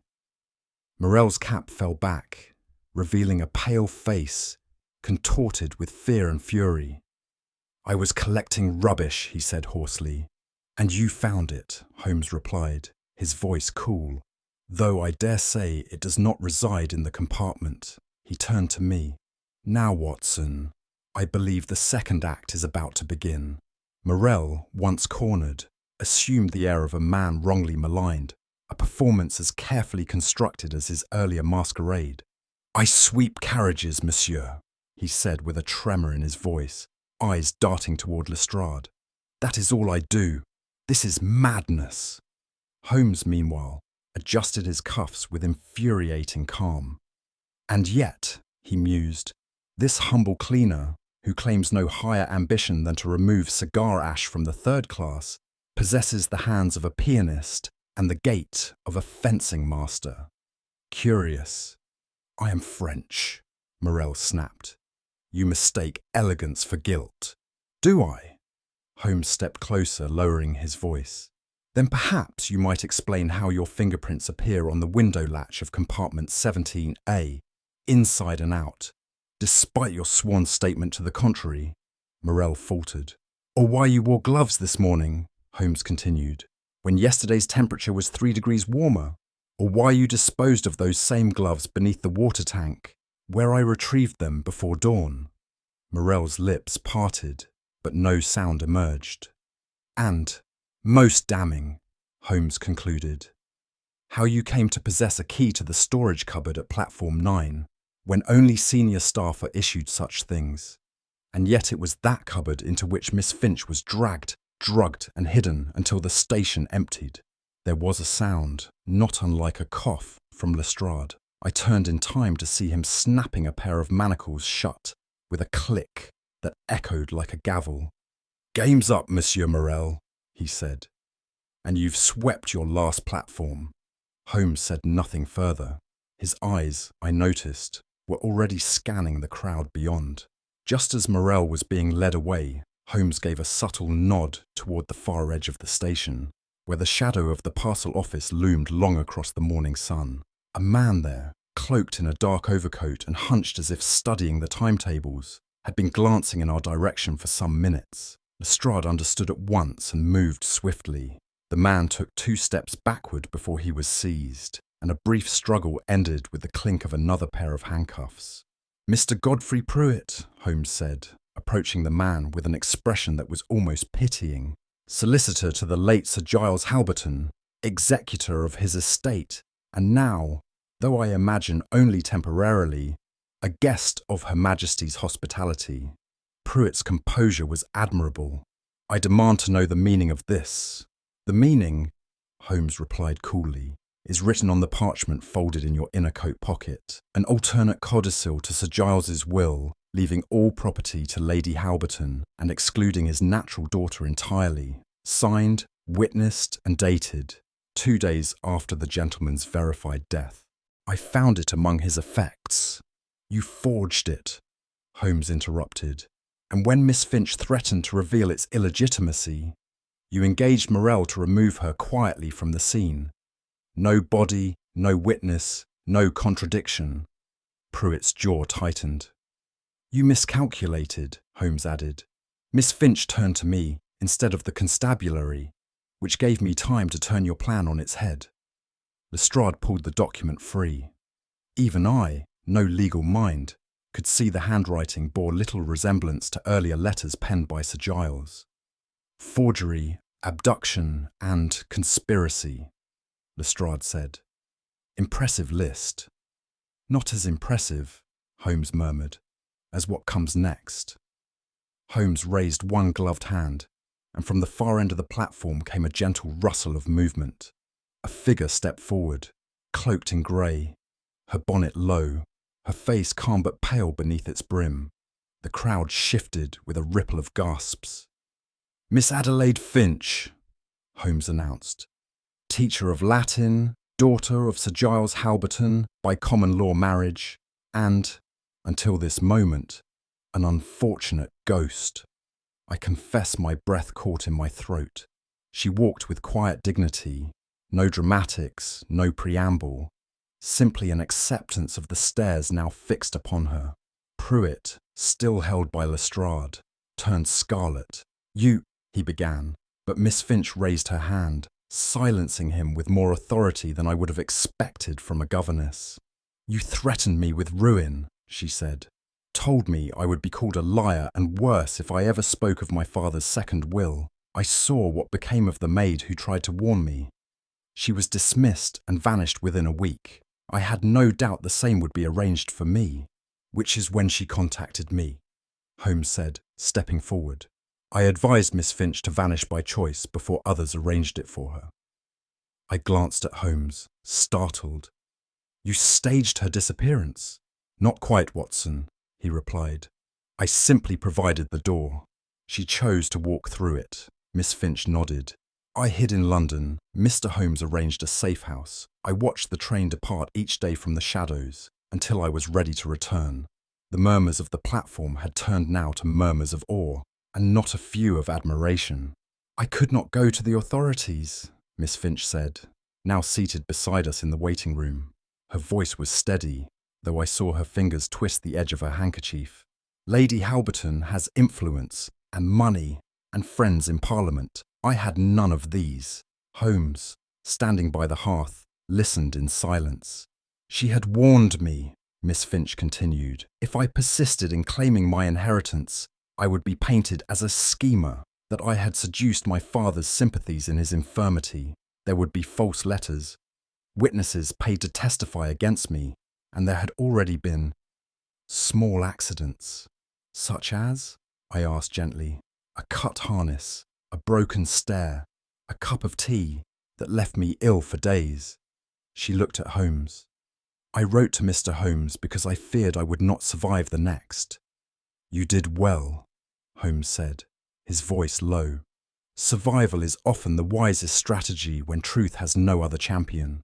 Morel's cap fell back, revealing a pale face, contorted with fear and fury. "I was collecting rubbish," he said hoarsely. "And you found it," Holmes replied, his voice cool. "Though I dare say it does not reside in the compartment." He turned to me. "Now, Watson, I believe the second act is about to begin." Morel, once cornered, assumed the air of a man wrongly maligned, a performance as carefully constructed as his earlier masquerade. "I sweep carriages, monsieur," he said with a tremor in his voice, eyes darting toward Lestrade. "That is all I do. This is madness." Holmes, meanwhile, adjusted his cuffs with infuriating calm. "And yet," he mused, "this humble cleaner, who claims no higher ambition than to remove cigar ash from the 3rd class, possesses the hands of a pianist and the gait of a fencing master. Curious." "I am French," Morel snapped. "You mistake elegance for guilt." "Do I?" Holmes stepped closer, lowering his voice. "Then perhaps you might explain how your fingerprints appear on the window latch of compartment 17A, inside and out, despite your sworn statement to the contrary," Morel faltered. "Or why you wore gloves this morning," Holmes continued, "when yesterday's temperature was 3 degrees warmer, or why you disposed of those same gloves beneath the water tank, where I retrieved them before dawn." Morel's lips parted, but no sound emerged. "And, most damning," Holmes concluded, "how you came to possess a key to the storage cupboard at platform 9, when only senior staff are issued such things. And yet it was that cupboard into which Miss Finch was dragged, drugged and hidden until the station emptied." There was a sound, not unlike a cough, from Lestrade. I turned in time to see him snapping a pair of manacles shut, with a click that echoed like a gavel. "Game's up, Monsieur Morel," he said. "And you've swept your last platform." Holmes said nothing further. His eyes, I noticed, were already scanning the crowd beyond. Just as Morel was being led away, Holmes gave a subtle nod toward the far edge of the station, where the shadow of the parcel office loomed long across the morning sun. A man there, cloaked in a dark overcoat and hunched as if studying the timetables, had been glancing in our direction for some minutes. Lestrade understood at once and moved swiftly. The man took 2 steps backward before he was seized. and a brief struggle ended with the clink of another pair of handcuffs. "Mr. Godfrey Pruitt," Holmes said, approaching the man with an expression that was almost pitying. "Solicitor to the late Sir Giles Halberton, executor of his estate, and now, though I imagine only temporarily, a guest of Her Majesty's hospitality." Pruitt's composure was admirable. "I demand to know the meaning of this." "The meaning," Holmes replied coolly, "is written on the parchment folded in your inner coat pocket, an alternate codicil to Sir Giles's will, leaving all property to Lady Halberton and excluding his natural daughter entirely, signed, witnessed and dated 2 days after the gentleman's verified death. I found it among his effects." "You forged it," Holmes interrupted, "and when Miss Finch threatened to reveal its illegitimacy, you engaged Morrel to remove her quietly from the scene. No body, no witness, no contradiction." Pruitt's jaw tightened. "You miscalculated," Holmes added. "Miss Finch turned to me instead of the constabulary, which gave me time to turn your plan on its head." Lestrade pulled the document free. Even I, no legal mind, could see the handwriting bore little resemblance to earlier letters penned by Sir Giles. "Forgery, abduction, and conspiracy," Lestrade said. "Impressive list." "Not as impressive," Holmes murmured, "as what comes next." Holmes raised one gloved hand, and from the far end of the platform came a gentle rustle of movement. A figure stepped forward, cloaked in grey, her bonnet low, her face calm but pale beneath its brim. The crowd shifted with a ripple of gasps. "Miss Adelaide Finch," Holmes announced. "Teacher of Latin, daughter of Sir Giles Halberton by common law marriage, and, until this moment, an unfortunate ghost." I confess my breath caught in my throat. She walked with quiet dignity, no dramatics, no preamble, simply an acceptance of the stares now fixed upon her. Pruitt, still held by Lestrade, turned scarlet. "You," he began, but Miss Finch raised her hand, silencing him with more authority than I would have expected from a governess. "You threatened me with ruin," she said. "Told me I would be called a liar and worse if I ever spoke of my father's second will. I saw what became of the maid who tried to warn me. She was dismissed and vanished within a week. I had no doubt the same would be arranged for me, which is when she contacted me," Holmes said, stepping forward. "I advised Miss Finch to vanish by choice before others arranged it for her." I glanced at Holmes, startled. "You staged her disappearance?" "Not quite, Watson," he replied. "I simply provided the door. She chose to walk through it." Miss Finch nodded. "I hid in London. Mr. Holmes arranged a safe house. I watched the train depart each day from the shadows until I was ready to return." The murmurs of the platform had turned now to murmurs of awe, and not a few of admiration. "I could not go to the authorities," Miss Finch said, now seated beside us in the waiting room. Her voice was steady, though I saw her fingers twist the edge of her handkerchief. "Lady Halberton has influence and money and friends in Parliament. I had none of these." Holmes, standing by the hearth, listened in silence. "She had warned me," Miss Finch continued. "If I persisted in claiming my inheritance, I would be painted as a schemer, that I had seduced my father's sympathies in his infirmity. There would be false letters, witnesses paid to testify against me, and there had already been small accidents." "Such as?" I asked gently. "A cut harness, a broken stair, a cup of tea that left me ill for days." She looked at Holmes. "I wrote to Mr. Holmes because I feared I would not survive the next." "You did well," Holmes said, his voice low. "Survival is often the wisest strategy when truth has no other champion."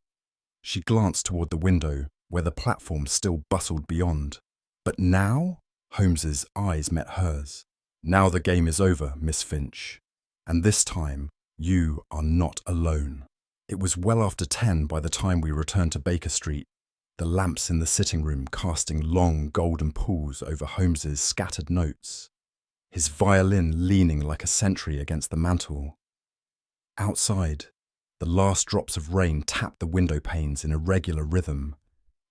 She glanced toward the window, where the platform still bustled beyond. "But now?" Holmes's eyes met hers. "Now the game is over, Miss Finch. And this time, you are not alone." It was well after 10 by the time we returned to Baker Street, the lamps in the sitting room casting long golden pools over Holmes's scattered notes, his violin leaning like a sentry against the mantel. Outside, The last drops of rain tapped the window panes in a regular rhythm,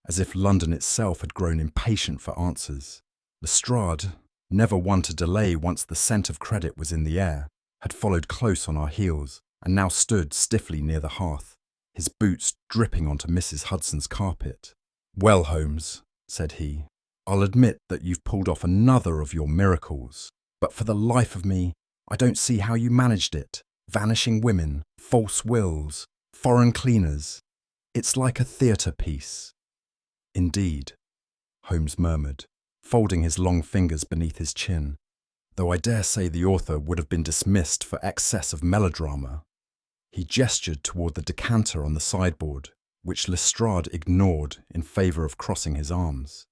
as if London itself had grown impatient for answers. Lestrade, never one to delay once the scent of credit was in the air, had followed close on our heels and now stood stiffly near the hearth, his boots dripping onto Mrs. Hudson's carpet. "Well, Holmes," said he, "I'll admit that you've pulled off another of your miracles, but for the life of me, I don't see how you managed it. Vanishing women, false wills, foreign cleaners. It's like a theatre piece." "Indeed," Holmes murmured, folding his long fingers beneath his chin, "though I dare say the author would have been dismissed for excess of melodrama." He gestured toward the decanter on the sideboard, which Lestrade ignored in favour of crossing his arms.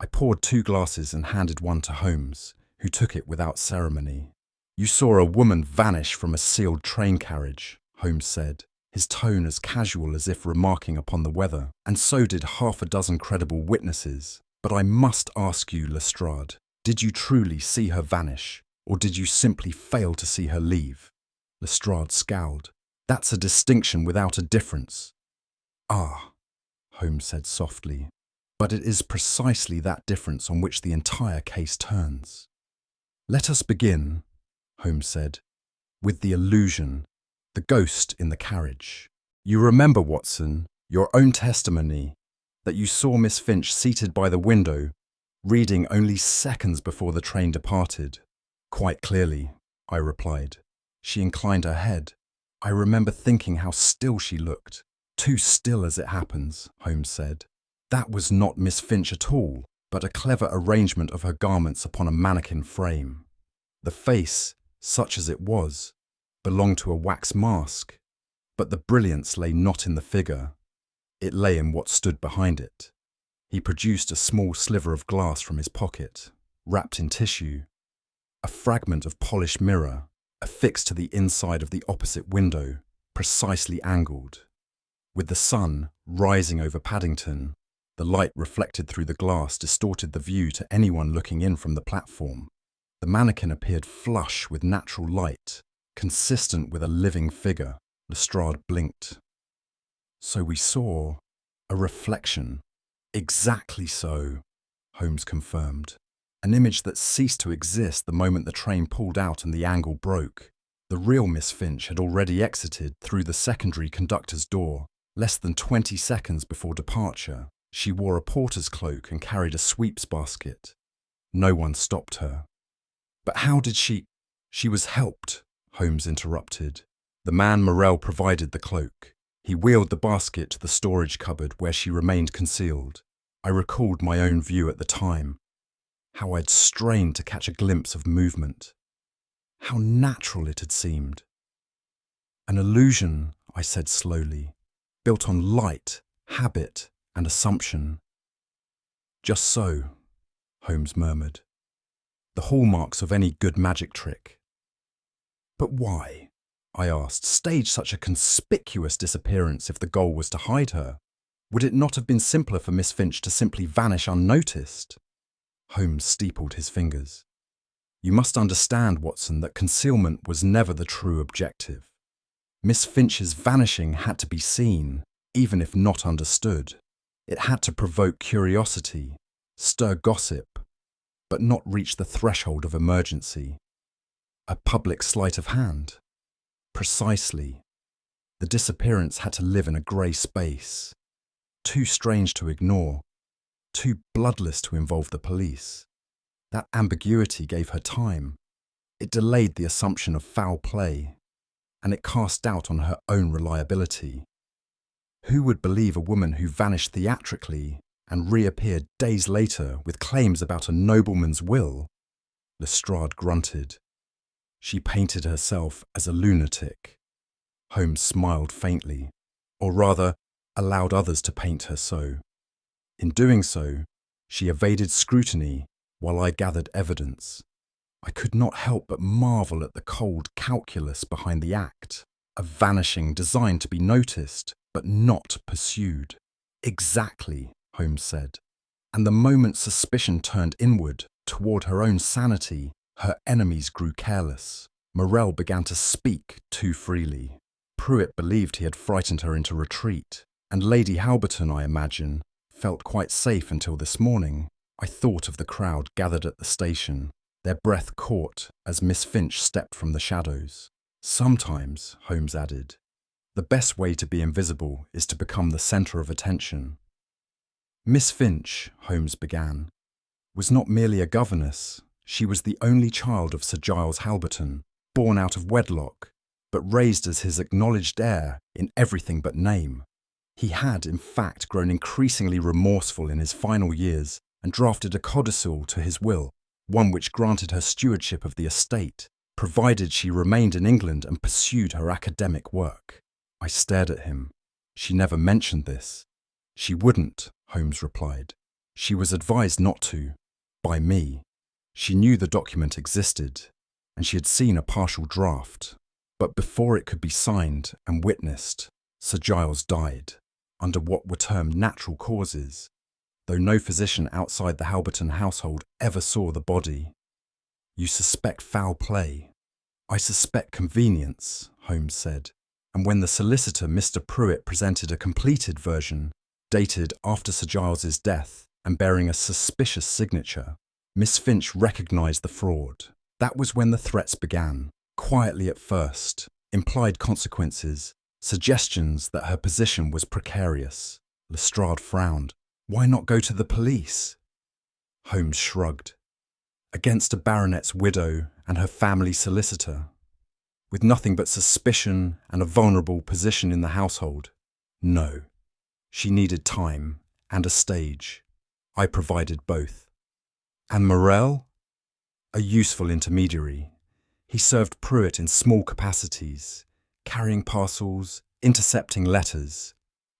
I poured 2 glasses and handed one to Holmes, who took it without ceremony. "You saw a woman vanish from a sealed train carriage," Holmes said, his tone as casual as if remarking upon the weather, "and so did half a dozen credible witnesses. But I must ask you, Lestrade, did you truly see her vanish, or did you simply fail to see her leave?" Lestrade scowled. "That's a distinction without a difference." "Ah," Holmes said softly, "but it is precisely that difference on which the entire case turns." "Let us begin," Holmes said, "with the illusion, the ghost in the carriage. You remember, Watson, your own testimony, that you saw Miss Finch seated by the window, reading only seconds before the train departed." "Quite clearly," I replied. She inclined her head. "I remember thinking how still she looked." "Too still, as it happens," Holmes said. "That was not Miss Finch at all, but a clever arrangement of her garments upon a mannequin frame. The face, such as it was, belonged to a wax mask, but the brilliance lay not in the figure. It lay in what stood behind it." He produced a small sliver of glass from his pocket, wrapped in tissue, a fragment of polished mirror, affixed to the inside of the opposite window, precisely angled. With the sun rising over Paddington, the light reflected through the glass distorted the view to anyone looking in from the platform. The mannequin appeared flush with natural light, consistent with a living figure. Lestrade blinked. "So we saw a reflection." "Exactly so," Holmes confirmed. "An image that ceased to exist the moment the train pulled out and the angle broke. The real Miss Finch had already exited through the secondary conductor's door, less than 20 seconds before departure. She wore a porter's cloak and carried a sweep's basket. No one stopped her." "But how did she—" "She was helped," Holmes interrupted. "The man Morrel provided the cloak. He wheeled the basket to the storage cupboard where she remained concealed. I recalled my own view at the time. How I'd strained to catch a glimpse of movement. How natural it had seemed. An illusion," I said slowly, "built on light, habit, and assumption." "Just so," Holmes murmured. "The hallmarks of any good magic trick." "But why," I asked, "stage such a conspicuous disappearance if the goal was to hide her? Would it not have been simpler for Miss Finch to simply vanish unnoticed?" Holmes steepled his fingers. "You must understand, Watson, that concealment was never the true objective. Miss Finch's vanishing had to be seen, even if not understood. It had to provoke curiosity, stir gossip, but not reach the threshold of emergency. A public sleight of hand. Precisely. The disappearance had to live in a grey space, too strange to ignore, too bloodless to involve the police. That ambiguity gave her time. It delayed the assumption of foul play, and it cast doubt on her own reliability. Who would believe a woman who vanished theatrically and reappeared days later with claims about a nobleman's will? Lestrade grunted. She painted herself as a lunatic. Holmes smiled faintly, or rather, allowed others to paint her so. In doing so, she evaded scrutiny while I gathered evidence. I could not help but marvel at the cold calculus behind the act, a vanishing designed to be noticed, but not pursued. Exactly, Holmes said. And the moment suspicion turned inward, toward her own sanity, her enemies grew careless. Morrel began to speak too freely. Pruitt believed he had frightened her into retreat, and Lady Halberton, I imagine, felt quite safe until this morning. I thought of the crowd gathered at the station, their breath caught as Miss Finch stepped from the shadows. Sometimes, Holmes added, the best way to be invisible is to become the centre of attention. Miss Finch, Holmes began, was not merely a governess. She was the only child of Sir Giles Halberton, born out of wedlock, but raised as his acknowledged heir in everything but name. He had, in fact, grown increasingly remorseful in his final years and drafted a codicil to his will, one which granted her stewardship of the estate, provided she remained in England and pursued her academic work. I stared at him. She never mentioned this. She wouldn't, Holmes replied. She was advised not to, by me. She knew the document existed, and she had seen a partial draft. But before it could be signed and witnessed, Sir Giles died, under what were termed natural causes, though no physician outside the Halberton household ever saw the body. You suspect foul play. I suspect convenience, Holmes said, and when the solicitor Mr. Pruitt presented a completed version, dated after Sir Giles's death and bearing a suspicious signature, Miss Finch recognised the fraud. That was when the threats began, quietly at first, implied consequences, suggestions that her position was precarious. Lestrade frowned. Why not go to the police? Holmes shrugged. Against a baronet's widow and her family solicitor, with nothing but suspicion and a vulnerable position in the household? No. She needed time and a stage. I provided both. And Morel? A useful intermediary. He served Pruitt in small capacities, carrying parcels, intercepting letters.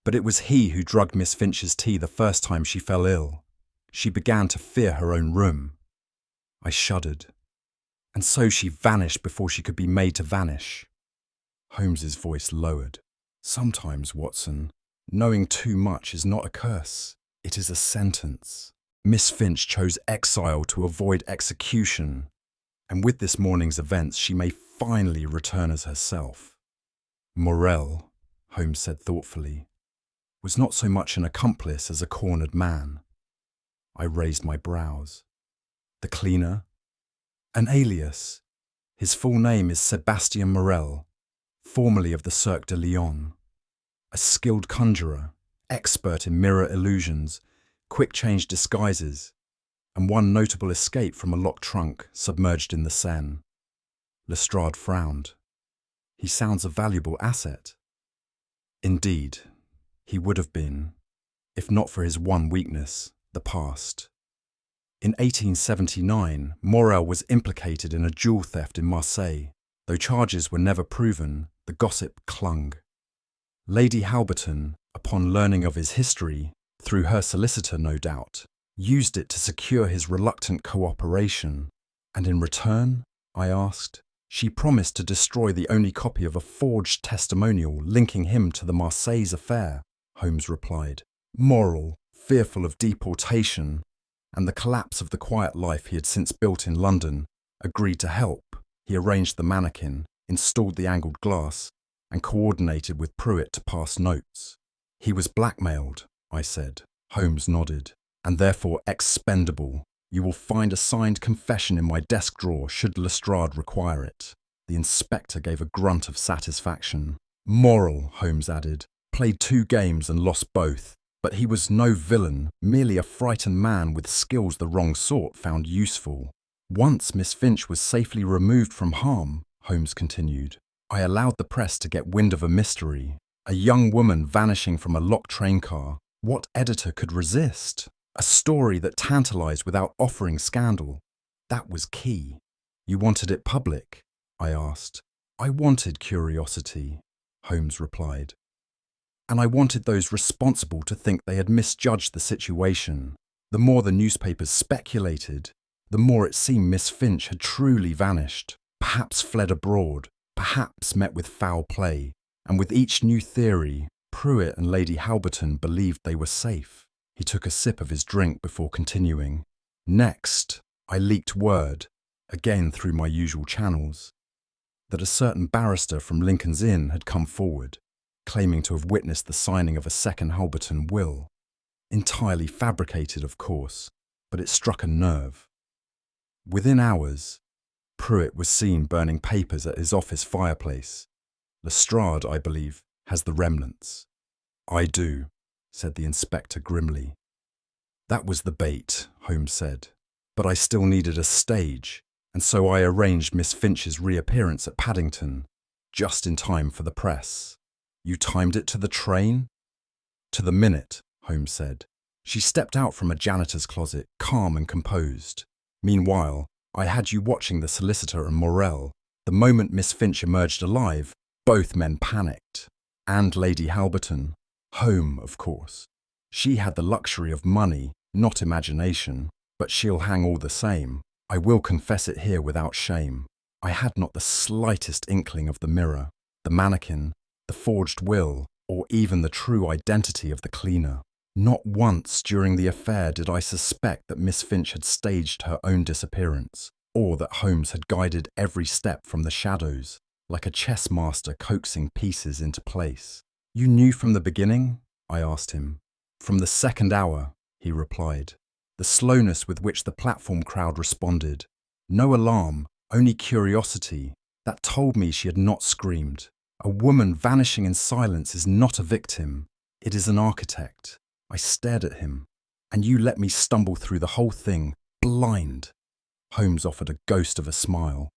But it was he who drugged Miss Finch's tea the first time she fell ill. She began to fear her own room. I shuddered. And so she vanished before she could be made to vanish. Holmes's voice lowered. Sometimes, Watson, knowing too much is not a curse. It is a sentence. Miss Finch chose exile to avoid execution, and with this morning's events she may finally return as herself. Morel, Holmes said thoughtfully, was not so much an accomplice as a cornered man. I raised my brows. The cleaner? An alias. His full name is Sebastien Morel, formerly of the Cirque de Lyon. A skilled conjurer, expert in mirror illusions, quick-change disguises, and one notable escape from a locked trunk submerged in the Seine. Lestrade frowned. He sounds a valuable asset. Indeed, he would have been, if not for his one weakness, the past. In 1879, Morel was implicated in a jewel theft in Marseille. Though charges were never proven, the gossip clung. Lady Halberton, upon learning of his history, through her solicitor no doubt, used it to secure his reluctant cooperation. And in return, I asked, she promised to destroy the only copy of a forged testimonial linking him to the Marseilles affair, Holmes replied. Morel, fearful of deportation and the collapse of the quiet life he had since built in London, agreed to help. He arranged the mannequin, installed the angled glass, and coordinated with Pruitt to pass notes. He was blackmailed, I said. Holmes nodded. And therefore expendable. You will find a signed confession in my desk drawer should Lestrade require it. The inspector gave a grunt of satisfaction. Morel, Holmes added, played 2 games and lost both. But he was no villain, merely a frightened man with skills the wrong sort found useful. Once Miss Finch was safely removed from harm, Holmes continued, I allowed the press to get wind of a mystery. A young woman vanishing from a locked train car. What editor could resist? A story that tantalized without offering scandal. That was key. You wanted it public? I asked. I wanted curiosity, Holmes replied. And I wanted those responsible to think they had misjudged the situation. The more the newspapers speculated, the more it seemed Miss Finch had truly vanished, perhaps fled abroad, perhaps met with foul play, and with each new theory, Pruitt and Lady Halberton believed they were safe. He took a sip of his drink before continuing. Next, I leaked word, again through my usual channels. that a certain barrister from Lincoln's Inn had come forward, claiming to have witnessed the signing of a second Halberton will. Entirely fabricated, of course, but it struck a nerve. Within hours, Pruitt was seen burning papers at his office fireplace. Lestrade, I believe, has the remnants. I do, said the inspector grimly. That was the bait, Holmes said, but I still needed a stage, and so I arranged Miss Finch's reappearance at Paddington, just in time for the press. You timed it to the train? To the minute, Holmes said. She stepped out from a janitor's closet, calm and composed. Meanwhile, I had you watching the solicitor and Morel. The moment Miss Finch emerged alive, both men panicked. And Lady Halberton. Home, of course. She had the luxury of money, not imagination, but she'll hang all the same. I will confess it here without shame. I had not the slightest inkling of the mirror, the mannequin, the forged will, or even the true identity of the cleaner. Not once during the affair did I suspect that Miss Finch had staged her own disappearance, or that Holmes had guided every step from the shadows, like a chess master coaxing pieces into place. You knew from the beginning? I asked him. From the second hour, he replied. The slowness with which the platform crowd responded. No alarm, only curiosity. That told me she had not screamed. A woman vanishing in silence is not a victim. It is an architect. I stared at him. And you let me stumble through the whole thing, blind. Holmes offered a ghost of a smile.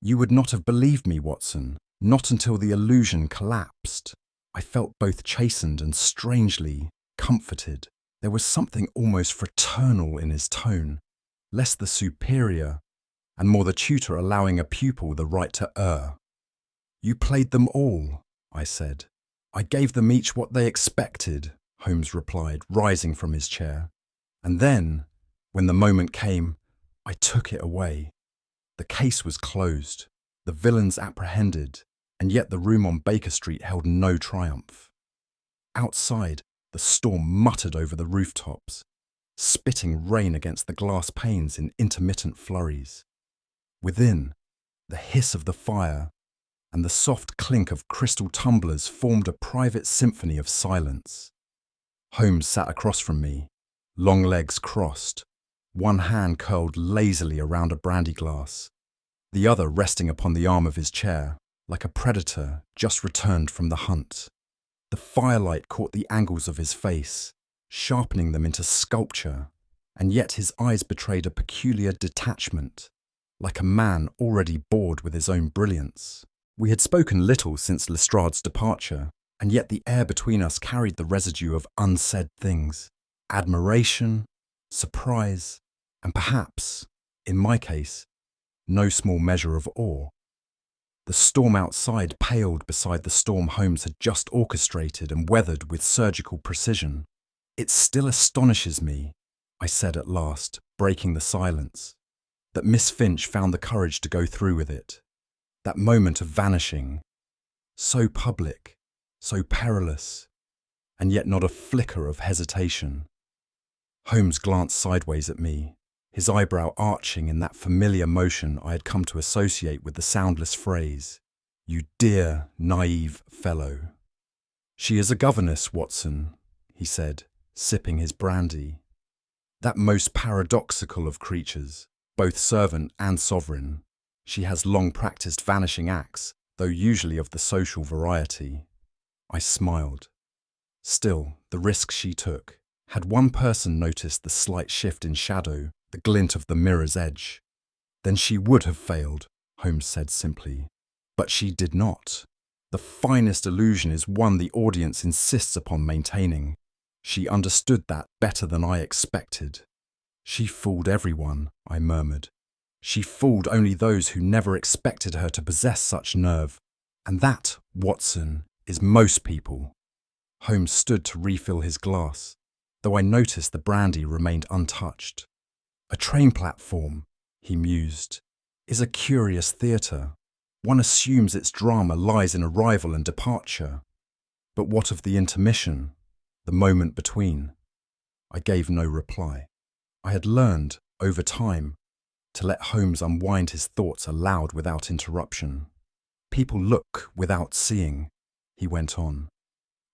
You would not have believed me, Watson. Not until the illusion collapsed. I felt both chastened and strangely comforted. There was something almost fraternal in his tone, less the superior, and more the tutor allowing a pupil the right to err. You played them all, I said. I gave them each what they expected, Holmes replied, rising from his chair. And then, when the moment came, I took it away. The case was closed, the villains apprehended, and yet the room on Baker Street held no triumph. Outside, the storm muttered over the rooftops, spitting rain against the glass panes in intermittent flurries. Within, the hiss of the fire and the soft clink of crystal tumblers formed a private symphony of silence. Holmes sat across from me, long legs crossed, one hand curled lazily around a brandy glass, the other resting upon the arm of his chair, like a predator just returned from the hunt. The firelight caught the angles of his face, sharpening them into sculpture, and yet his eyes betrayed a peculiar detachment, like a man already bored with his own brilliance. We had spoken little since Lestrade's departure, and yet the air between us carried the residue of unsaid things, admiration, surprise, and perhaps, in my case, no small measure of awe. The storm outside paled beside the storm Holmes had just orchestrated and weathered with surgical precision. It still astonishes me, I said at last, breaking the silence, that Miss Finch found the courage to go through with it. That moment of vanishing, so public, so perilous, and yet not a flicker of hesitation. Holmes glanced sideways at me, his eyebrow arching in that familiar motion I had come to associate with the soundless phrase, "You dear, naive fellow." "She is a governess, Watson," he said, sipping his brandy. "That most paradoxical of creatures, both servant and sovereign. She has long practiced vanishing acts, though usually of the social variety." I smiled. Still, the risk she took. Had one person noticed the slight shift in shadow, the glint of the mirror's edge, then she would have failed, Holmes said simply. But she did not. The finest illusion is one the audience insists upon maintaining. She understood that better than I expected. She fooled everyone, I murmured. She fooled only those who never expected her to possess such nerve. And that, Watson, is most people. Holmes stood to refill his glass, though I noticed the brandy remained untouched. A train platform, he mused, is a curious theatre. One assumes its drama lies in arrival and departure. But what of the intermission, the moment between? I gave no reply. I had learned, over time, to let Holmes unwind his thoughts aloud without interruption. People look without seeing, he went on.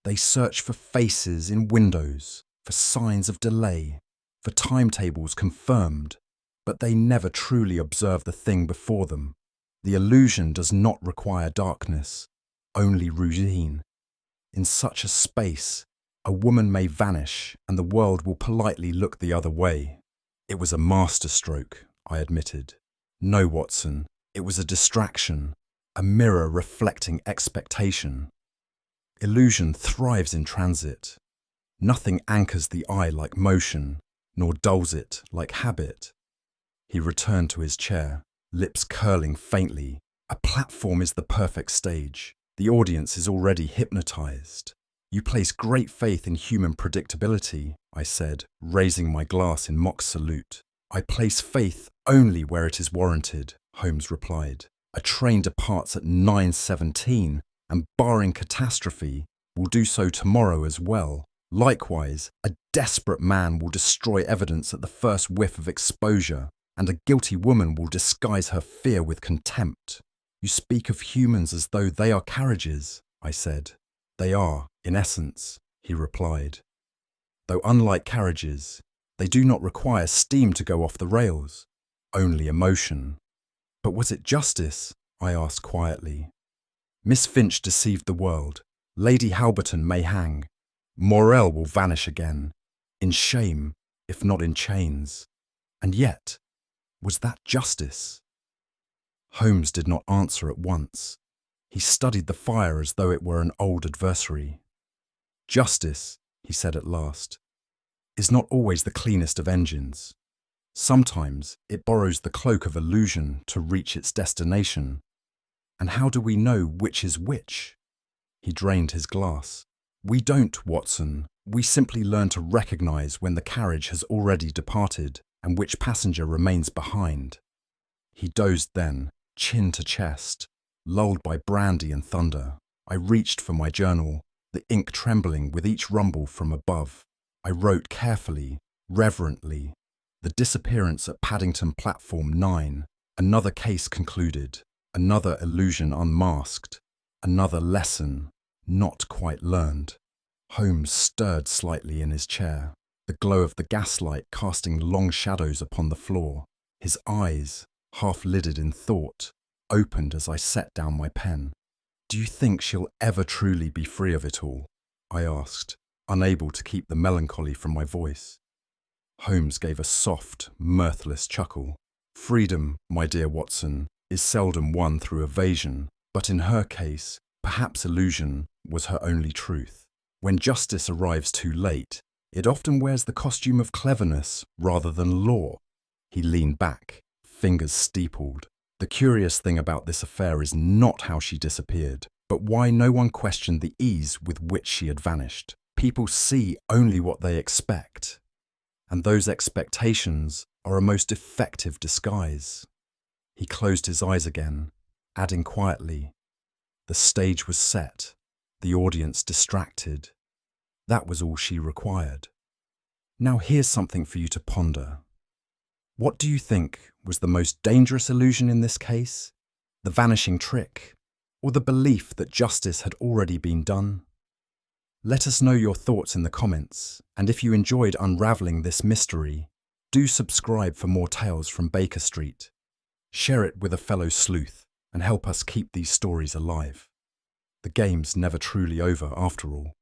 They search for faces in windows, for signs of delay, for timetables confirmed, but they never truly observe the thing before them. The illusion does not require darkness, only routine. In such a space, a woman may vanish and the world will politely look the other way. It was a masterstroke, I admitted. No, Watson, it was a distraction, a mirror reflecting expectation. Illusion thrives in transit. Nothing anchors the eye like motion, nor dulls it like habit. He returned to his chair, lips curling faintly. A platform is the perfect stage. The audience is already hypnotized. You place great faith in human predictability, I said, raising my glass in mock salute. I place faith only where it is warranted, Holmes replied. A train departs at 9:17, and barring catastrophe, will do so tomorrow as well. Likewise, a desperate man will destroy evidence at the first whiff of exposure, and a guilty woman will disguise her fear with contempt. You speak of humans as though they are carriages, I said. They are, in essence, he replied. Though unlike carriages, they do not require steam to go off the rails, only emotion. But was it justice? I asked quietly. Miss Finch deceived the world. Lady Halberton may hang. Morel will vanish again, in shame, if not in chains. And yet, was that justice? Holmes did not answer at once. He studied the fire as though it were an old adversary. Justice, he said at last, is not always the cleanest of engines. Sometimes it borrows the cloak of illusion to reach its destination. And how do we know which is which? He drained his glass. We don't, Watson. We simply learn to recognize when the carriage has already departed and which passenger remains behind. He dozed then, chin to chest, lulled by brandy and thunder. I reached for my journal, the ink trembling with each rumble from above. I wrote carefully, reverently. The disappearance at Paddington Platform 9. Another case concluded. Another illusion unmasked. Another lesson not quite learned. Holmes stirred slightly in his chair, the glow of the gaslight casting long shadows upon the floor. His eyes, half-lidded in thought, opened as I set down my pen. Do you think she'll ever truly be free of it all? I asked, unable to keep the melancholy from my voice. Holmes gave a soft, mirthless chuckle. Freedom, my dear Watson, is seldom won through evasion, but in her case, perhaps illusion was her only truth. When justice arrives too late, it often wears the costume of cleverness rather than law. He leaned back, fingers steepled. The curious thing about this affair is not how she disappeared, but why no one questioned the ease with which she had vanished. People see only what they expect, and those expectations are a most effective disguise. He closed his eyes again, adding quietly, the stage was set, the audience distracted. That was all she required. Now here's something for you to ponder. What do you think was the most dangerous illusion in this case? The vanishing trick, or the belief that justice had already been done? Let us know your thoughts in the comments, and if you enjoyed unravelling this mystery, do subscribe for more tales from Baker Street. Share it with a fellow sleuth and help us keep these stories alive. The game's never truly over after all.